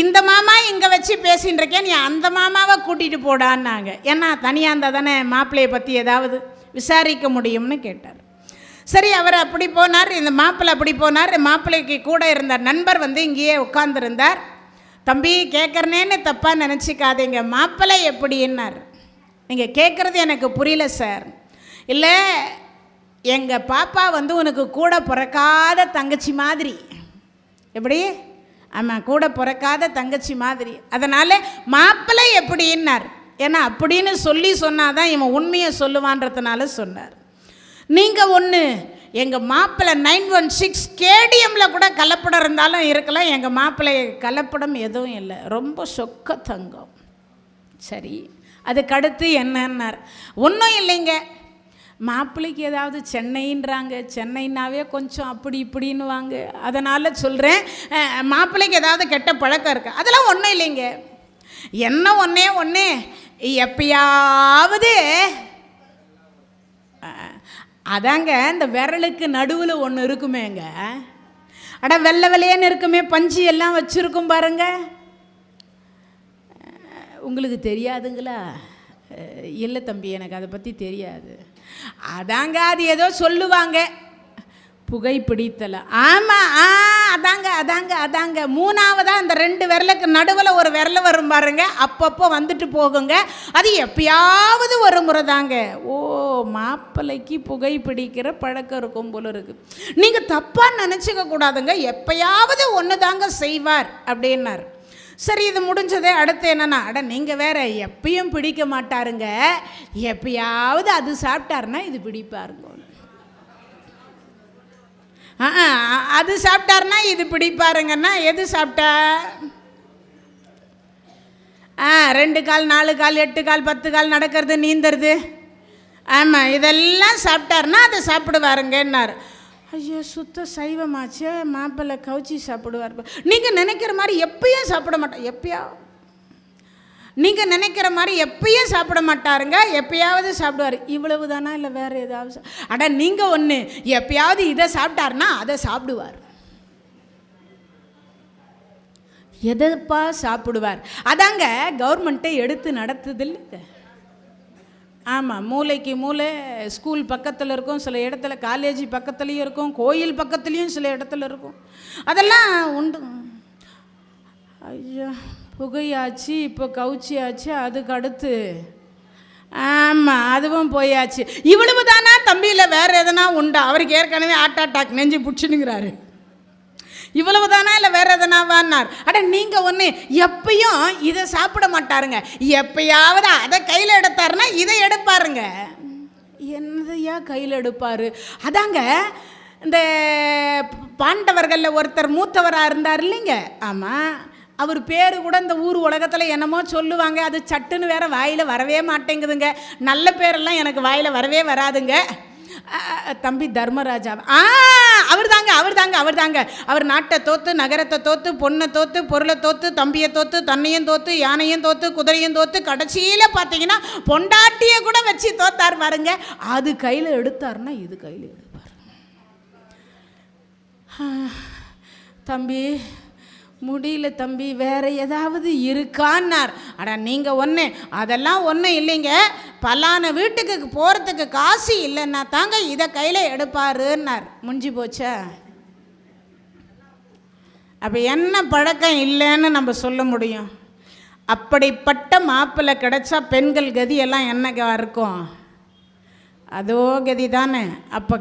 இந்த மாமா இங்கே வச்சு பேசின்னு இருக்கேன், நீ அந்த மாமாவை கூட்டிகிட்டு போடான்னாங்க. ஏன்னா தனியாக இருந்தால் தானே மாப்பிள்ளையை பற்றி ஏதாவது விசாரிக்க முடியும்னு கேட்டார். சரி, அவர் அப்படி போனார், இந்த மாப்பிள்ளை அப்படி போனார். மாப்பிள்ளைக்கு கூட இருந்த நண்பர் இங்கேயே உட்கார்ந்துருந்தார். தம்பி கேட்குறனேன்னு தப்பாக நினச்சிக்காதீங்க, மாப்பிள்ளை எப்படின்னார். நீங்கள் கேட்குறது எனக்கு புரியல சார். இல்லை, எங்கள் பாப்பா உனக்கு கூட பிறக்காத தங்கச்சி மாதிரி. எப்படி? ஆமாம், கூட பிறக்காத தங்கச்சி மாதிரி. அதனால் மாப்பிள்ளை எப்படின்னார். ஏன்னா அப்படின்னு சொன்னாதான் இவன் உண்மையை சொல்லுவான்றதுனால சொன்னார். நீங்கள் ஒன்று, எங்கள் மாப்பிள்ளை 916 கேடிஎம்மில் கூட கலப்படம் இருந்தாலும் இருக்கலாம், எங்கள் மாப்பிள்ளை கலப்படம் எதுவும் இல்லை, ரொம்ப சொக்க தங்கம். சரி, அதுக்கடுத்து என்னன்னார், ஒன்றும் இல்லைங்க, மாப்பிள்ளைக்கு ஏதாவது சென்னைன்றாங்க, சென்னைனாவே கொஞ்சம் அப்படி இப்படின்னு வாங்க, அதனால் சொல்கிறேன், மாப்பிள்ளைக்கு ஏதாவது கெட்ட பழக்கம் இருக்குது, அதெல்லாம் ஒன்றும் இல்லைங்க, என்ன ஒன்று எப்பயாவது அதாங்க இந்த விரலுக்கு நடுவில் ஒன்று இருக்குமேங்க, அட வெள்ளை வெள்ளையன்னு இருக்குமே, பஞ்சு எல்லாம் வச்சுருக்கும் பாருங்க, உங்களுக்கு தெரியாதுங்களா? இல்லை தம்பி, எனக்கு அதை பற்றி தெரியாது. அதாங்க அது ஏதோ சொல்லுவாங்க, புகைப்பிடித்தலை. ஆமாம், அதாங்க அதாங்க அதாங்க மூணாவதாக அந்த 2 விரலுக்கு நடுவில் ஒரு விரல் வரும் பாருங்க, அப்பப்போ வந்துட்டு போகுங்க, அது எப்பயாவது ஒரு முறை தாங்க. ஓ, மாப்பிள்ளைக்கு புகைப்பிடிக்கிற பழக்கம் இருக்கும் போல இருக்குது. நீங்கள் தப்பாக நினச்சிக்க கூடாதுங்க, எப்பயாவது ஒன்று தாங்க செய்வார் அப்படின்னார். சரி, இது முடிஞ்சதே. அடுத்து என்னன்னா, அட நீங்கள் வேற, எப்பயும் பிடிக்க மாட்டாருங்க, எப்பயாவது அது சாப்பிட்டாருன்னா இது பிடிப்பாருங்க, அது சாப்பிட்டாருன்னா இது பிடிப்பாருங்கன்னா, எது சாப்பிட்டா 2 கால் 4 கால் 8 கால் 10 கால் நடக்கிறது, நீந்துறது, ஆமாம், இதெல்லாம் சாப்பிட்டாருன்னா அதை சாப்பிடுவாருங்கன்னார். ஐயோ, சுத்த சைவமாச்சே, மாப்பிள்ளை கவுச்சி சாப்பிடுவார். நீங்கள் நினைக்கிற மாதிரி எப்பயும் சாப்பிட மாட்டேன், எப்பயா நீங்கள் நினைக்கிற மாதிரி எப்பயும் சாப்பிட மாட்டாருங்க, எப்பயாவது சாப்பிடுவார். இவ்வளவு தானா, இல்லை வேறு ஏதாவது? அட நீங்கள் ஒன்று, எப்பயாவது இதை சாப்பிட்டாருன்னா அதை சாப்பிடுவார். எதப்பா சாப்பிடுவார்? அதாங்க கவர்மெண்ட்டை எடுத்து நடத்துது இல்லை. ஆமாம், மூளைக்கு மூளை, ஸ்கூல் பக்கத்தில் இருக்கும், சில இடத்துல காலேஜ் பக்கத்துலேயும் இருக்கும், கோயில் பக்கத்துலேயும் சில இடத்துல இருக்கும், அதெல்லாம் உண்டு. ஐயோ, புகையாச்சு, இப்போ கவுச்சி ஆச்சு, அதுக்கு அடுத்து ஆமாம் அதுவும் போயாச்சு. இவ்வளவு தானா தம்பியில் வேறு எதனா உண்டா? அவருக்கு ஏற்கனவே ஹார்ட் அட்டாக், நெஞ்சு பிடிச்சினுங்கிறாரு. இவ்வளவு தானா இல்லை வேறு எதனாவான்னார். அட நீங்கள் ஒன்று, எப்பயும் இதை சாப்பிட மாட்டாருங்க, எப்பயாவது அதை கையில் எடுத்தாருன்னா இதை எடுப்பாருங்க. என்னதையா கையில் எடுப்பார்? அதாங்க இந்த பாண்டவர்களில் ஒருத்தர் மூத்தவராக இருந்தார் இல்லைங்க. ஆமாம், அவர் பேர் கூட இந்த ஊர் உலகத்தில் என்னமோ சொல்லுவாங்க, அது சட்டுன்னு வேறு வாயில் வரவே மாட்டேங்குதுங்க. நல்ல பேரெல்லாம் எனக்கு வாயில் வரவே வராதுங்க. தம்பி தர்மராஜா, அவர் தாங்க. அவர் நாட்டை தோற்று, நகரத்தை தோற்று, பொண்ணை தோற்று, பொருளை தோற்று, தம்பியை தோற்று, தன்னையும் தோற்று, யானையும் தோற்று, குதிரையும் தோற்று, கடைசியில் பார்த்தீங்கன்னா பொண்டாட்டியை கூட வச்சு தோத்தார் பாருங்க. அது கையில் எடுத்தார்னா இது கையில் எடுப்பார். தம்பி முடியல தம்பி, வேறு ஏதாவது இருக்கான்னார். அடா நீங்கள் ஒன்று, அதெல்லாம் ஒன்றும் இல்லைங்க, பலான வீட்டுக்கு போகிறதுக்கு காசு இல்லைன்னா தாங்க இதை கையில் எடுப்பாருன்னார். முடிஞ்சு போச்சா? அப்போ என்ன பழக்கம் இல்லைன்னு நம்ம சொல்ல முடியும்? அப்படிப்பட்ட மாப்பிள்ளை கிடைச்சா பெண்கள் கதியெல்லாம் என்னங்க இருக்கும்? அதோ கதி தானே. அப்போ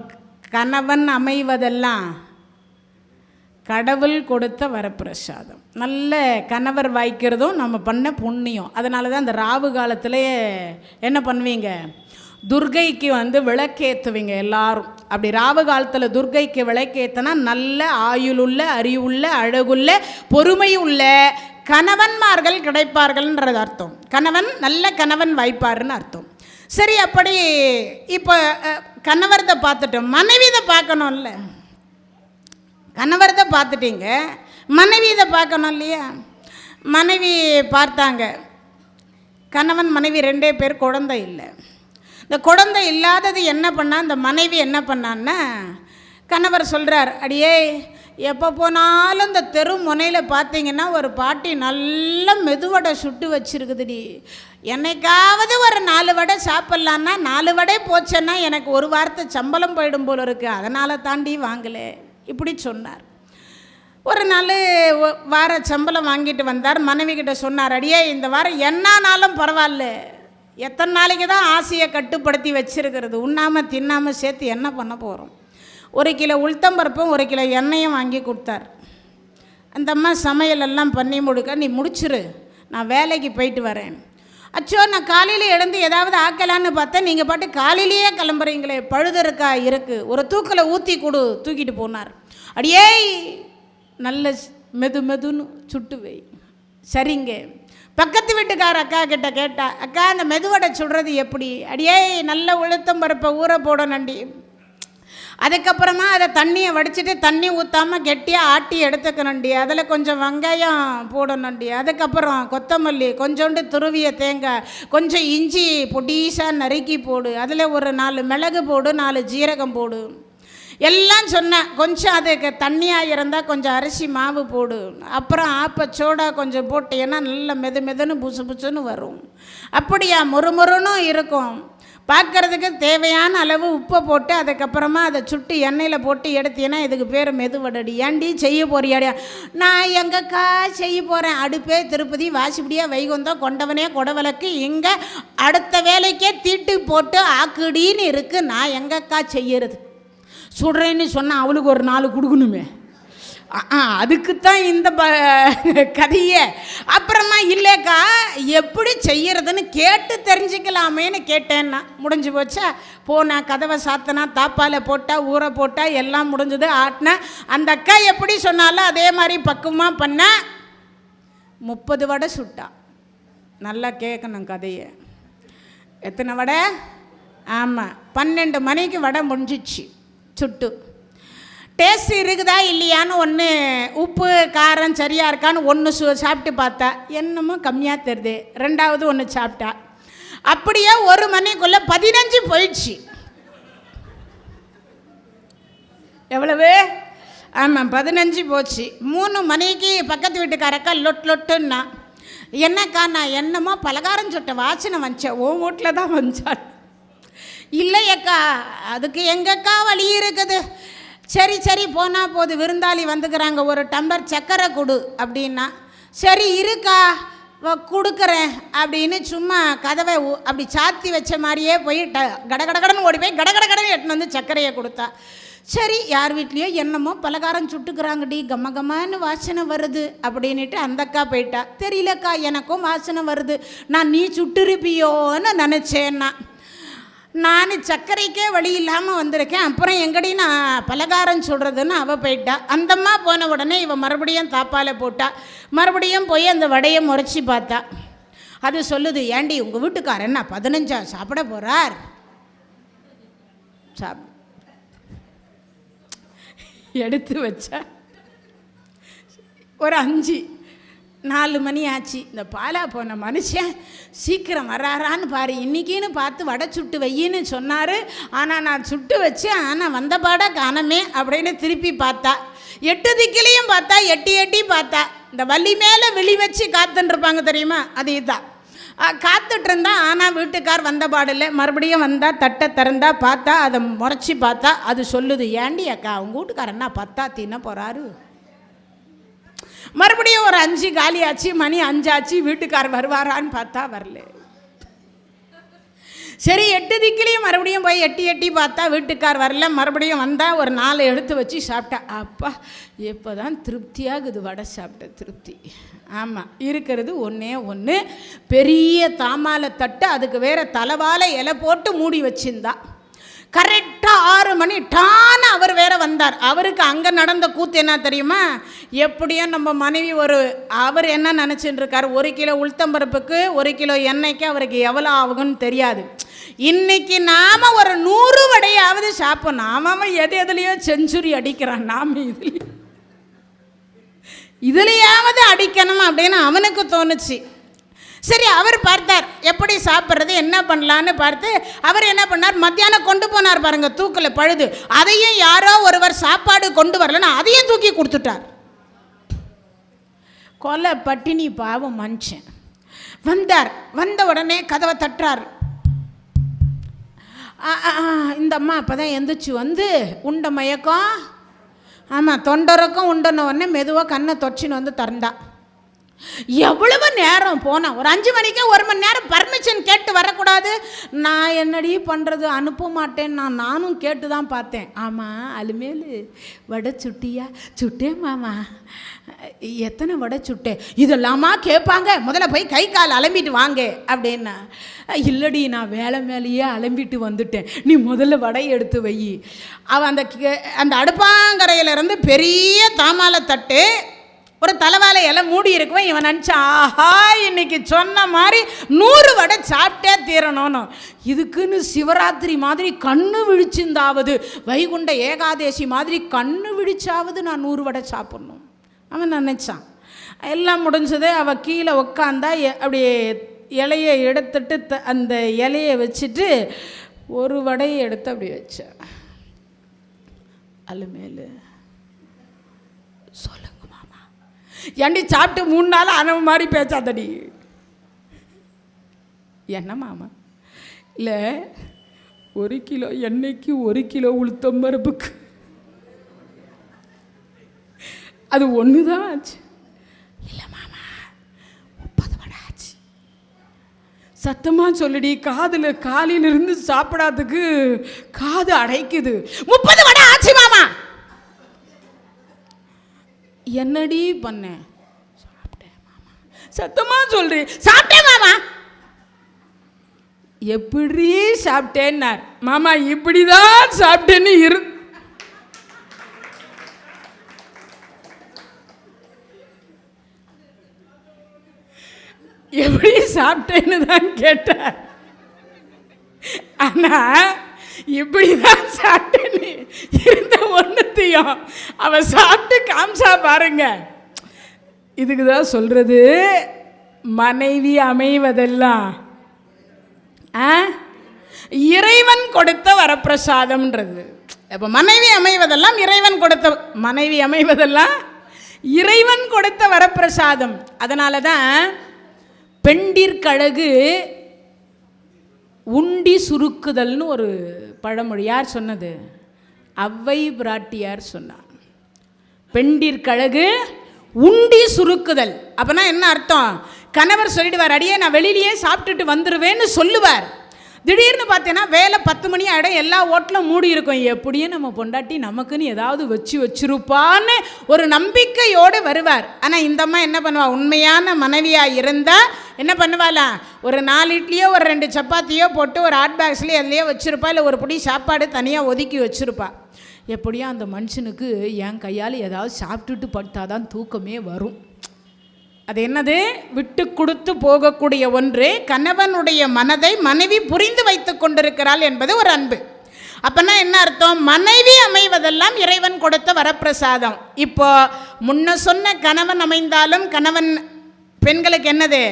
கணவன் அமைவதெல்லாம் கடவுள் கொடுத்த வரப்பிரசாதம். நல்ல கணவர் வாய்க்கிறதும் நம்ம பண்ண புண்ணியம். அதனால தான் அந்த ராவு காலத்திலே என்ன பண்ணுவீங்க, துர்கைக்கு விளக்கேற்றுவீங்க எல்லாரும். அப்படி ராவு காலத்தில் துர்கைக்கு விளக்கேற்றினா நல்ல ஆயுளுள்ள, அறிவுள்ள, அழகுள்ள, பொறுமையுள்ள கணவன்மார்கள் கிடைப்பார்கள்ன்றது அர்த்தம். கணவன் நல்ல கணவன் வாய்ப்பாருன்னு அர்த்தம். சரி, அப்படி இப்போ கணவர்தை பார்த்துட்டோம், மனைவிதை பார்க்கணும்ல. கணவர்தை பார்த்துட்டீங்க, மனைவி இதை பார்க்கணும் இல்லையா? மனைவி பார்த்தாங்க, கணவன் மனைவி 2 பேர், குழந்தை இல்லை. இந்த குழந்தை இல்லாதது என்ன பண்ணால், இந்த மனைவி என்ன பண்ணான்னா, கணவர் சொல்கிறார், அடியே எப்போ போனாலும் இந்த தெரு முனையில் பார்த்தீங்கன்னா ஒரு பாட்டி நல்ல மெதுவடை சுட்டு வச்சுருக்குதுடி, என்னைக்காவது ஒரு 4 வடை சாப்பிட்லான்னா 4 வடை போச்சேன்னா எனக்கு 1 வாரத்தை சம்பளம் போயிடும் போல இருக்குது, அதனால் தாண்டி வாங்கலை இப்படி சொன்னார். ஒரு நாள் வார சம்பளம் வாங்கிட்டு வந்தார். மனைவி கிட்ட சொன்னார், அடியே இந்த வாரம் என்னானாலும் பரவாயில்ல, எத்தனை நாளைக்கு தான் ஆசையை கட்டுப்படுத்தி வச்சிருக்கிறது, உண்ணாமல் தின்னாமல் சேர்த்து என்ன பண்ண போகிறோம்? 1 கிலோ உளுத்தம்பருப்பும் 1 கிலோ எண்ணெயும் வாங்கி கொடுத்தார். அந்த அம்மா சமையலெல்லாம் பண்ணி முடிக்க, நீ முடிச்சிரு, நான் வேலைக்கு போயிட்டு வரேன். அச்சோ நான் காலையில் எழுந்து ஏதாவது ஆக்கலான்னு பார்த்தா நீங்கள் பாட்டு காலையிலேயே கிளம்புறீங்களே, பழுதருக்கா இருக்குது, ஒரு தூக்கில் ஊற்றி கொடு, தூக்கிட்டு போனார். அடியே நல்ல மெதுன்னு சுட்டு வை. சரிங்க. பக்கத்து வீட்டுக்கார அக்கா கிட்ட கேட்டா, அக்கா அந்த மெதுவடை சுடுறது எப்படி? அடியே நல்ல உளுத்தம் பருப்பை ஊற போடணுண்டி, அதுக்கப்புறமா அதை தண்ணியை வடிச்சிட்டு தண்ணி ஊற்றாமல் கெட்டியாக ஆட்டி எடுத்துக்கணுண்டி, அதில் கொஞ்சம் வெங்காயம் போடணுண்டி, அதுக்கப்புறம் கொத்தமல்லி, கொஞ்சோண்டு துருவிய தேங்காய், கொஞ்சம் இஞ்சி பொடிசாக நறுக்கி போடு, அதில் ஒரு 4 மிளகு போடு, 4 ஜீரகம் போடு, எல்லாம் சொன்னேன். கொஞ்சம் அதுக்கு தண்ணியாக இருந்தால் கொஞ்சம் அரிசி மாவு போடு, அப்புறம் ஆப்பச்சோடா கொஞ்சம் போட்டு, ஏன்னா நல்ல மெதுன்னு புசுன்னு வரும். அப்படியா மொறுன்னு இருக்கும். பார்க்குறதுக்கு தேவையான அளவு உப்பை போட்டு அதுக்கப்புறமா அதை சுட்டு எண்ணெயில் போட்டு எடுத்தீங்கன்னா இதுக்கு பேர் மெதுவடடி. ஏண்டி செய்ய போறியாடியா? நான் எங்கக்கா செய்ய போகிறேன், அடுப்பே திருப்பதி, வாசிப்படியா வைகுந்தம், கொண்டவனே கொடவலக்கு, இங்கே அடுத்த வேலைக்கே தீட்டு போட்டு ஆக்குடின்னு இருக்குது, நான் எங்கக்கா செய்யறது? சுடுறேன்னு சொன்னால் அவளுக்கு ஒரு 4 கொடுக்கணுமே, அதுக்குத்தான் இந்த கதையே. அப்புறமா இல்லைக்கா எப்படி செய்யறதுன்னு கேட்டு தெரிஞ்சுக்கலாமேன்னு கேட்டேன்னா முடிஞ்சு போச்சா. போனா கதவை சாத்தினா, தாப்பால் போட்டா, ஊற போட்டா, எல்லாம் முடிஞ்சது. ஆட்டினா அந்த அக்கா எப்படி சொன்னாலும் அதே மாதிரி பக்குவமாக பண்ண 30 வடை சுட்டா. நல்லா கேட்கணும் கதையை. எத்தனை வடை? ஆமாம், 12 மணிக்கு வடை முடிஞ்சிச்சு சுட்டு. டேஸ்ட் இருக்குதா இல்லையான்னு ஒன்று, உப்பு காரம் சரியாக இருக்கான்னு ஒன்று சாப்பிட்டு பார்த்தா என்னமோ கம்மியாக தருது. 2வது ஒன்று சாப்பிட்டா. அப்படியே 1 மணிக்குள்ளே 15 போயிடுச்சு. எவ்வளவு? ஆமாம் 15 போச்சு. 3 மணிக்கு பக்கத்து வீட்டுக்காரக்கா லொட்டுன்னா, என்னக்கா நான் என்னமோ பலகாரம் சுட்ட வாசனை வந்துச்சேன், உன் வீட்டில் தான் வந்துச்சான். இல்லையக்கா அதுக்கு எங்கக்கா வழி இருக்குது. சரி போனால் போது, விருந்தாளி வந்துக்கிறாங்க, ஒரு டம்ளர் சக்கரை கொடு அப்படின்னா, சரி இருக்கா கொடுக்குறேன் அப்படின்னு சும்மா கதவை அப்படி சாத்தி வச்ச மாதிரியே போய் கடகடன்னு ஓடி போய் கடகடன்னு எட்டுன்னு வந்து சர்க்கரையை கொடுத்தா. சரி யார் வீட்லேயோ என்னமோ பலகாரம் சுட்டுக்கிறாங்கடி, கம்மன்னு வாசனை வருது அப்படின்ட்டு அந்த அக்கா போயிட்டா. தெரியலக்கா எனக்கும் வாசனை வருது, நான் நீ சுட்டுருப்பியோன்னு நினச்சேன்னா. நான் சர்க்கரைக்கே வழி இல்லாமல் வந்திருக்கேன், அப்புறம் எங்கடி நான் பலகாரம் சுடுறதுன்னு அவள் போயிட்டா. அந்தம்மா போன உடனே இவன் மறுபடியும் தாப்பால் போட்டா. மறுபடியும் போய் அந்த வடையை முறைச்சி பார்த்தா. அது சொல்லுது, ஏண்டி உங்கள் வீட்டுக்காரர் என்ன 15 சாப்பிட போகிறார்? எடுத்து வச்சா ஒரு 5 4 மணி ஆச்சு. இந்த பாலா போன மனுஷன் சீக்கிரம் வர்றாரான்னு பாரு, இன்றைக்கின்னு பார்த்து வடை சுட்டு வையின்னு சொன்னார், ஆனால் நான் சுட்டு வச்சேன், ஆனால் வந்த பாட காணமே அப்படின்னு திருப்பி பார்த்தா. 8 திக்கிலையும் பார்த்தா, எட்டி பார்த்தா. இந்த வள்ளி மேலே விழி வச்சு காத்துட்டுருப்பாங்க தெரியுமா, அது இதுதான். காத்துட்டு இருந்தா, ஆனால் வீட்டுக்கார் வந்த பாடில்லை. மறுபடியும் வந்தால் தட்டை திறந்தா பார்த்தா, அதை முறைச்சி பார்த்தா. அது சொல்லுது, ஏண்டி அக்கா அவங்க வீட்டுக்காரன்னா 10 தின்ன போகிறாரு. மறுபடியும் ஒரு 5 காலி ஆச்சு, மணி 5 ஆச்சு, வீட்டுக்கார் வருவாரான்னு பார்த்தா வரல. சரி 8 திக்கிலையும் மறுபடியும் போய் எட்டி பார்த்தா வீட்டுக்கார் வரல. மறுபடியும் வந்தால் ஒரு 4 எடுத்து வச்சு சாப்பிட்டா. அப்பா எப்போ தான் திருப்தியாகுது வடை சாப்பிட்ட திருப்தி. ஆமாம், இருக்கிறது ஒன்றே ஒன்று, பெரிய தாமாலை தட்டு, அதுக்கு வேறு தலைவாழை இலை போட்டு மூடி வச்சிருந்தா. கரெக்டாக 6 மணி டான அவர் வேற வந்தார். அவருக்கு அங்கே நடந்த கூத்து என்ன தெரியுமா? எப்படியோ நம்ம மனைவி அவர் என்ன நினச்சிட்டு இருக்கார், 1 கிலோ உளுத்தம்பருப்புக்கு 1 கிலோ எண்ணெய்க்கு அவருக்கு எவ்வளோ ஆகும்னு தெரியாது. இன்னைக்கு நாம் ஒரு 100 வடையாவது சாப்பிடணும். அவன் எதுலையோ செஞ்சுரி அடிக்கிறான், நாம் இதுலையாவது அடிக்கணும் அப்படின்னு அவனுக்கு தோணுச்சு. சரி அவர் பார்த்தார் எப்படி சாப்பிட்றது என்ன பண்ணலான்னு பார்த்து அவர் என்ன பண்ணார், மத்தியானம் கொண்டு போனார் பாருங்க தூக்கில் பழுது, அதையும் யாரோ ஒருவர் சாப்பாடு கொண்டு வரலன்னா அதையும் தூக்கி கொடுத்துட்டார். கொலை பட்டினி பாவம் மனுஷன். வந்தார், வந்த உடனே கதவை தட்டுறார். இந்த அம்மா அப்போ தான் எந்திரிச்சு வந்து உண்ட மயக்கம், ஆமாம் தொண்டருக்கும் உண்டன உடனே மெதுவாக கண்ணை தொச்சின்னு வந்து திறந்தா. எவ்வளவு நேரம் போனேன், ஒரு 5 மணிக்கு 1 மணி நேரம் பர்மிஷன் கேட்டு வரக்கூடாது. நான் என்னடி பண்ணுறது, அனுப்ப மாட்டேன். நானும் கேட்டு தான் பார்த்தேன். ஆமாம், அலுமேலு வடை சுட்டியா? சுட்டேன் மாமா. எத்தனை வடை சுட்டேன்? இதெல்லாமா கேட்பாங்க? முதல்ல போய் கை கால் அலம்பிட்டு வாங்க அப்படின்னா. இல்லடி, நான் வேலை மேலேயே அலம்பிட்டு வந்துட்டேன், நீ முதல்ல வடை எடுத்து வை. அவன் அந்த அடுப்பாங்கரையிலேருந்து பெரிய தாமாலை தட்டு, ஒரு தலைவாழை இலை மூடி இருக்குவேன். இவன் நினச்சா, ஆஹா இன்னைக்கு சொன்ன மாதிரி 100 வடை சாப்பிட்டே தீரணும்னு. இதுக்குன்னு சிவராத்திரி மாதிரி கண்ணு விழிச்சிருந்தாவது, வைகுண்ட ஏகாதேசி மாதிரி கண்ணு விழிச்சாவது நான் 100 வடை சாப்பிட்ணும் அவன் நினச்சான். எல்லாம் முடிஞ்சது. அவள் கீழே உக்காந்தா, அப்படியே இலையை எடுத்துட்டு அந்த இலையை வச்சுட்டு ஒரு வடையை எடுத்து அப்படி வச்ச. அலுமேலு, சொல்லுங்க மாமா. ஏண்டி சாப்பிட்டு 3 நாள் அனவு மாதிரி பேசாதடி. என்ன மாமா? இல்லை, 1 கிலோ எண்ணெய்க்கு 1 கிலோ உளுத்தம் பருப்புக்கு அது 1 தான் ஆச்சு. இல்லை மாமா, 30 வடை ஆச்சு. சத்தமாக சொல்லுடி, காதில் காலையிலிருந்து சாப்பிடாததுக்கு காது அடைக்குது. 30 வடை ஆச்சு மாமா. என்னடி பண்ணேன்? சாப்பிட்டேன் மாமா. சத்தமாக சொல்றேன், சாப்பிட்டேன் மாமா. எப்படி சாப்பிட்டேன்னார். மாமா இப்படிதான் சாப்பிட்டேன்னு எப்படி சாப்பிட்டேன்னு தான் கேட்டார். ஆனா இப்படிதான் சாப்பிட்டேன்னு இருந்த ஒன்றுத்தையும் அவ சாப்பிட்டு காமிச்சா பாருங்க. இதுக்கு தான் சொல்றது, மனைவி அமைவதெல்லாம் இறைவன் கொடுத்த வரப்பிரசாதம்ன்றது. இப்போ மனைவி அமைவதெல்லாம் இறைவன் கொடுத்த வரப்பிரசாதம். அதனால தான் பெண்டிற்கழகு உண்டி சுருக்குதல்னு ஒரு பழமொழி. யார் சொன்னது? அவ்வை பிராட்டியார் சொன்னார். பெண்டிற்கழகு உண்டி சுருக்குதல். அப்போனா என்ன அர்த்தம்? கணவர் சொல்லிடுவார், அடியே நான் வெளியிலேயே சாப்பிட்டுட்டு வந்துடுவேன்னு சொல்லுவார். திடீர்னு பார்த்தீங்கன்னா வேலை 10 மணி ஆகிடும், எல்லா ஹோட்டலும் மூடி இருக்கும். எப்படியும் நம்ம பொண்டாட்டி நமக்குன்னு ஏதாவது வச்சிருப்பான்னு ஒரு நம்பிக்கையோடு வருவார். ஆனால் இந்த அம்மா என்ன பண்ணுவா? உண்மையான மனைவியாக இருந்தால் என்ன பண்ணுவாளா? ஒரு 4 இட்லியோ ஒரு 2 சப்பாத்தியோ போட்டு ஒரு ஹாட் பாக்ஸ்லேயே அதுலேயே வச்சுருப்பா, இல்லை ஒரு பிடி சாப்பாடு தனியாக ஒதுக்கி வச்சுருப்பா. எப்படியும் அந்த மனுஷனுக்கு என் கையால் ஏதாவது சாப்பிட்டுட்டு படுத்தாதான் தூக்கமே வரும். அது என்னது? விட்டு கொடுத்து போகக்கூடிய ஒன்று. கணவனுடைய மனதை மனைவி புரிந்து வைத்து கொண்டிருக்கிறாள் என்பது ஒரு அன்பு. அப்போனா என்ன அர்த்தம்? மனைவி அமைவதெல்லாம் இறைவன் கொடுத்த வரப்பிரசாதம். இப்போ முன்ன சொன்ன கணவன் அமைந்தாலும் கணவன் பெண்களுக்கு என்னது?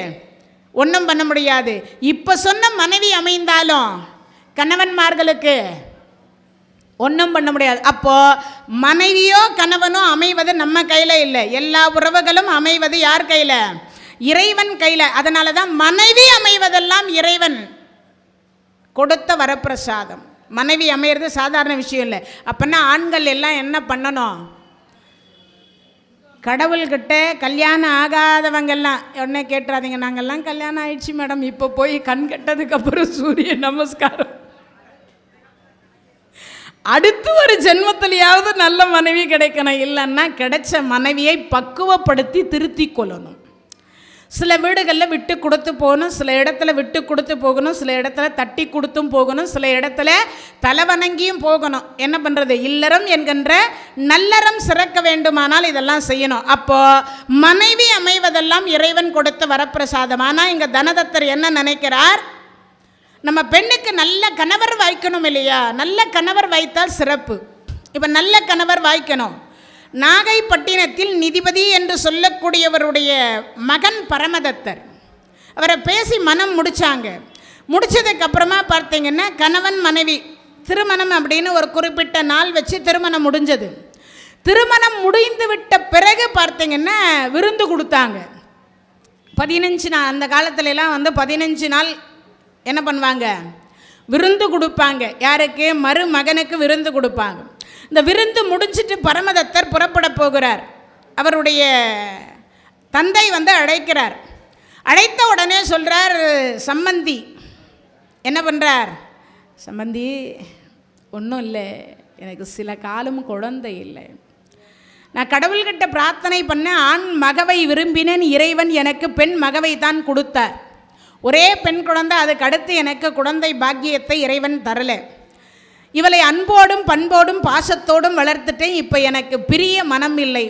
ஒன்றும் பண்ண முடியாது. இப்போ சொன்ன மனைவி அமைந்தாலும் கணவன்மார்களுக்கு ஒன்றும் பண்ண முடியாது. அப்போ மனைவியோ கணவனோ அமைவது நம்ம கையில் இல்லை. எல்லா உறவுகளும் அமைவது யார் கையில்? இறைவன் கையில். அதனால தான் மனைவி அமைவதெல்லாம் இறைவன் கொடுத்த வரப்பிரசாதம். மனைவி அமையிறது சாதாரண விஷயம் இல்லை. அப்போனா ஆண்கள் எல்லாம் என்ன பண்ணணும்? கடவுள்கிட்ட கல்யாணம் ஆகாதவங்கெல்லாம் உடனே கேட்டுறாதீங்க, நாங்கள்லாம் கல்யாணம் ஆயிடுச்சு மேடம், இப்போ போய் கண் கட்டதுக்கப்புறம் சூரிய நமஸ்காரம். அடுத்து ஒரு ஜென்மத்திலேயாவது நல்ல மனைவி கிடைக்கணும். இல்லைன்னா கிடைச்ச மனைவியை பக்குவப்படுத்தி திருத்தி கொள்ளணும். சில வீடுகளில் விட்டு கொடுத்து போகணும், சில இடத்துல விட்டு கொடுத்து போகணும், சில இடத்துல தட்டி கொடுத்தும் போகணும், சில இடத்துல தலைவணங்கியும் போகணும். என்ன பண்ணுறது? இல்லறம் என்கின்ற நல்லறம் சிறக்க வேண்டுமானால் இதெல்லாம் செய்யணும். அப்போ மனைவி அமைவதெல்லாம் இறைவன் கொடுத்த வரப்பிரசாதம். ஆனால் இங்கே தனதத்தர் என்ன நினைக்கிறார்? நம்ம பெண்ணுக்கு நல்ல கணவர் வாய்க்கணும் இல்லையா? நல்ல கணவர் வாய்த்தால் சிறப்பு. இப்போ நல்ல கணவர் வாய்க்கணும். நாகைப்பட்டினத்தில் நிதிபதி என்று சொல்லக்கூடியவருடைய மகன் பரமதத்தர், அவரை பேசி மனம் முடித்தாங்க. முடித்ததுக்கப்புறமா பார்த்தீங்கன்னா கணவன் மனைவி திருமணம் அப்படின்னு ஒரு குறிப்பிட்ட நாள் வச்சு திருமணம் முடிஞ்சது. திருமணம் முடிந்து விட்ட பிறகு பார்த்தீங்கன்னா விருந்து கொடுத்தாங்க. 15 நாள். அந்த காலத்துலலாம் 15 நாள் என்ன பண்ணுவாங்க? விருந்து கொடுப்பாங்க. யாருக்கு? மருமகனுக்கு விருந்து கொடுப்பாங்க. இந்த விருந்து முடிஞ்சிட்டு பரமதத்தர் புறப்பட போகிறார். அவருடைய தந்தை வந்து அழைக்கிறார். அழைத்த உடனே சொல்கிறார் சம்பந்தி. என்ன பண்ணுறார்? சம்பந்தி, ஒன்றும் இல்லை, எனக்கு சில காலம் குழந்தை இல்லை. நான் கடவுள்கிட்ட பிரார்த்தனை பண்ண ஆண் மகவை விரும்பினேன். இறைவன் எனக்கு பெண் மகவை தான் கொடுத்தார். ஒரே பெண் குழந்தை, அதுக்கு அடுத்து எனக்கு குழந்தை பாக்கியத்தை இறைவன் தரலை. இவளை அன்போடும் பண்போடும் பாசத்தோடும் வளர்த்துட்டேன். இப்போ எனக்கு பிரிய மனம் இல்லை.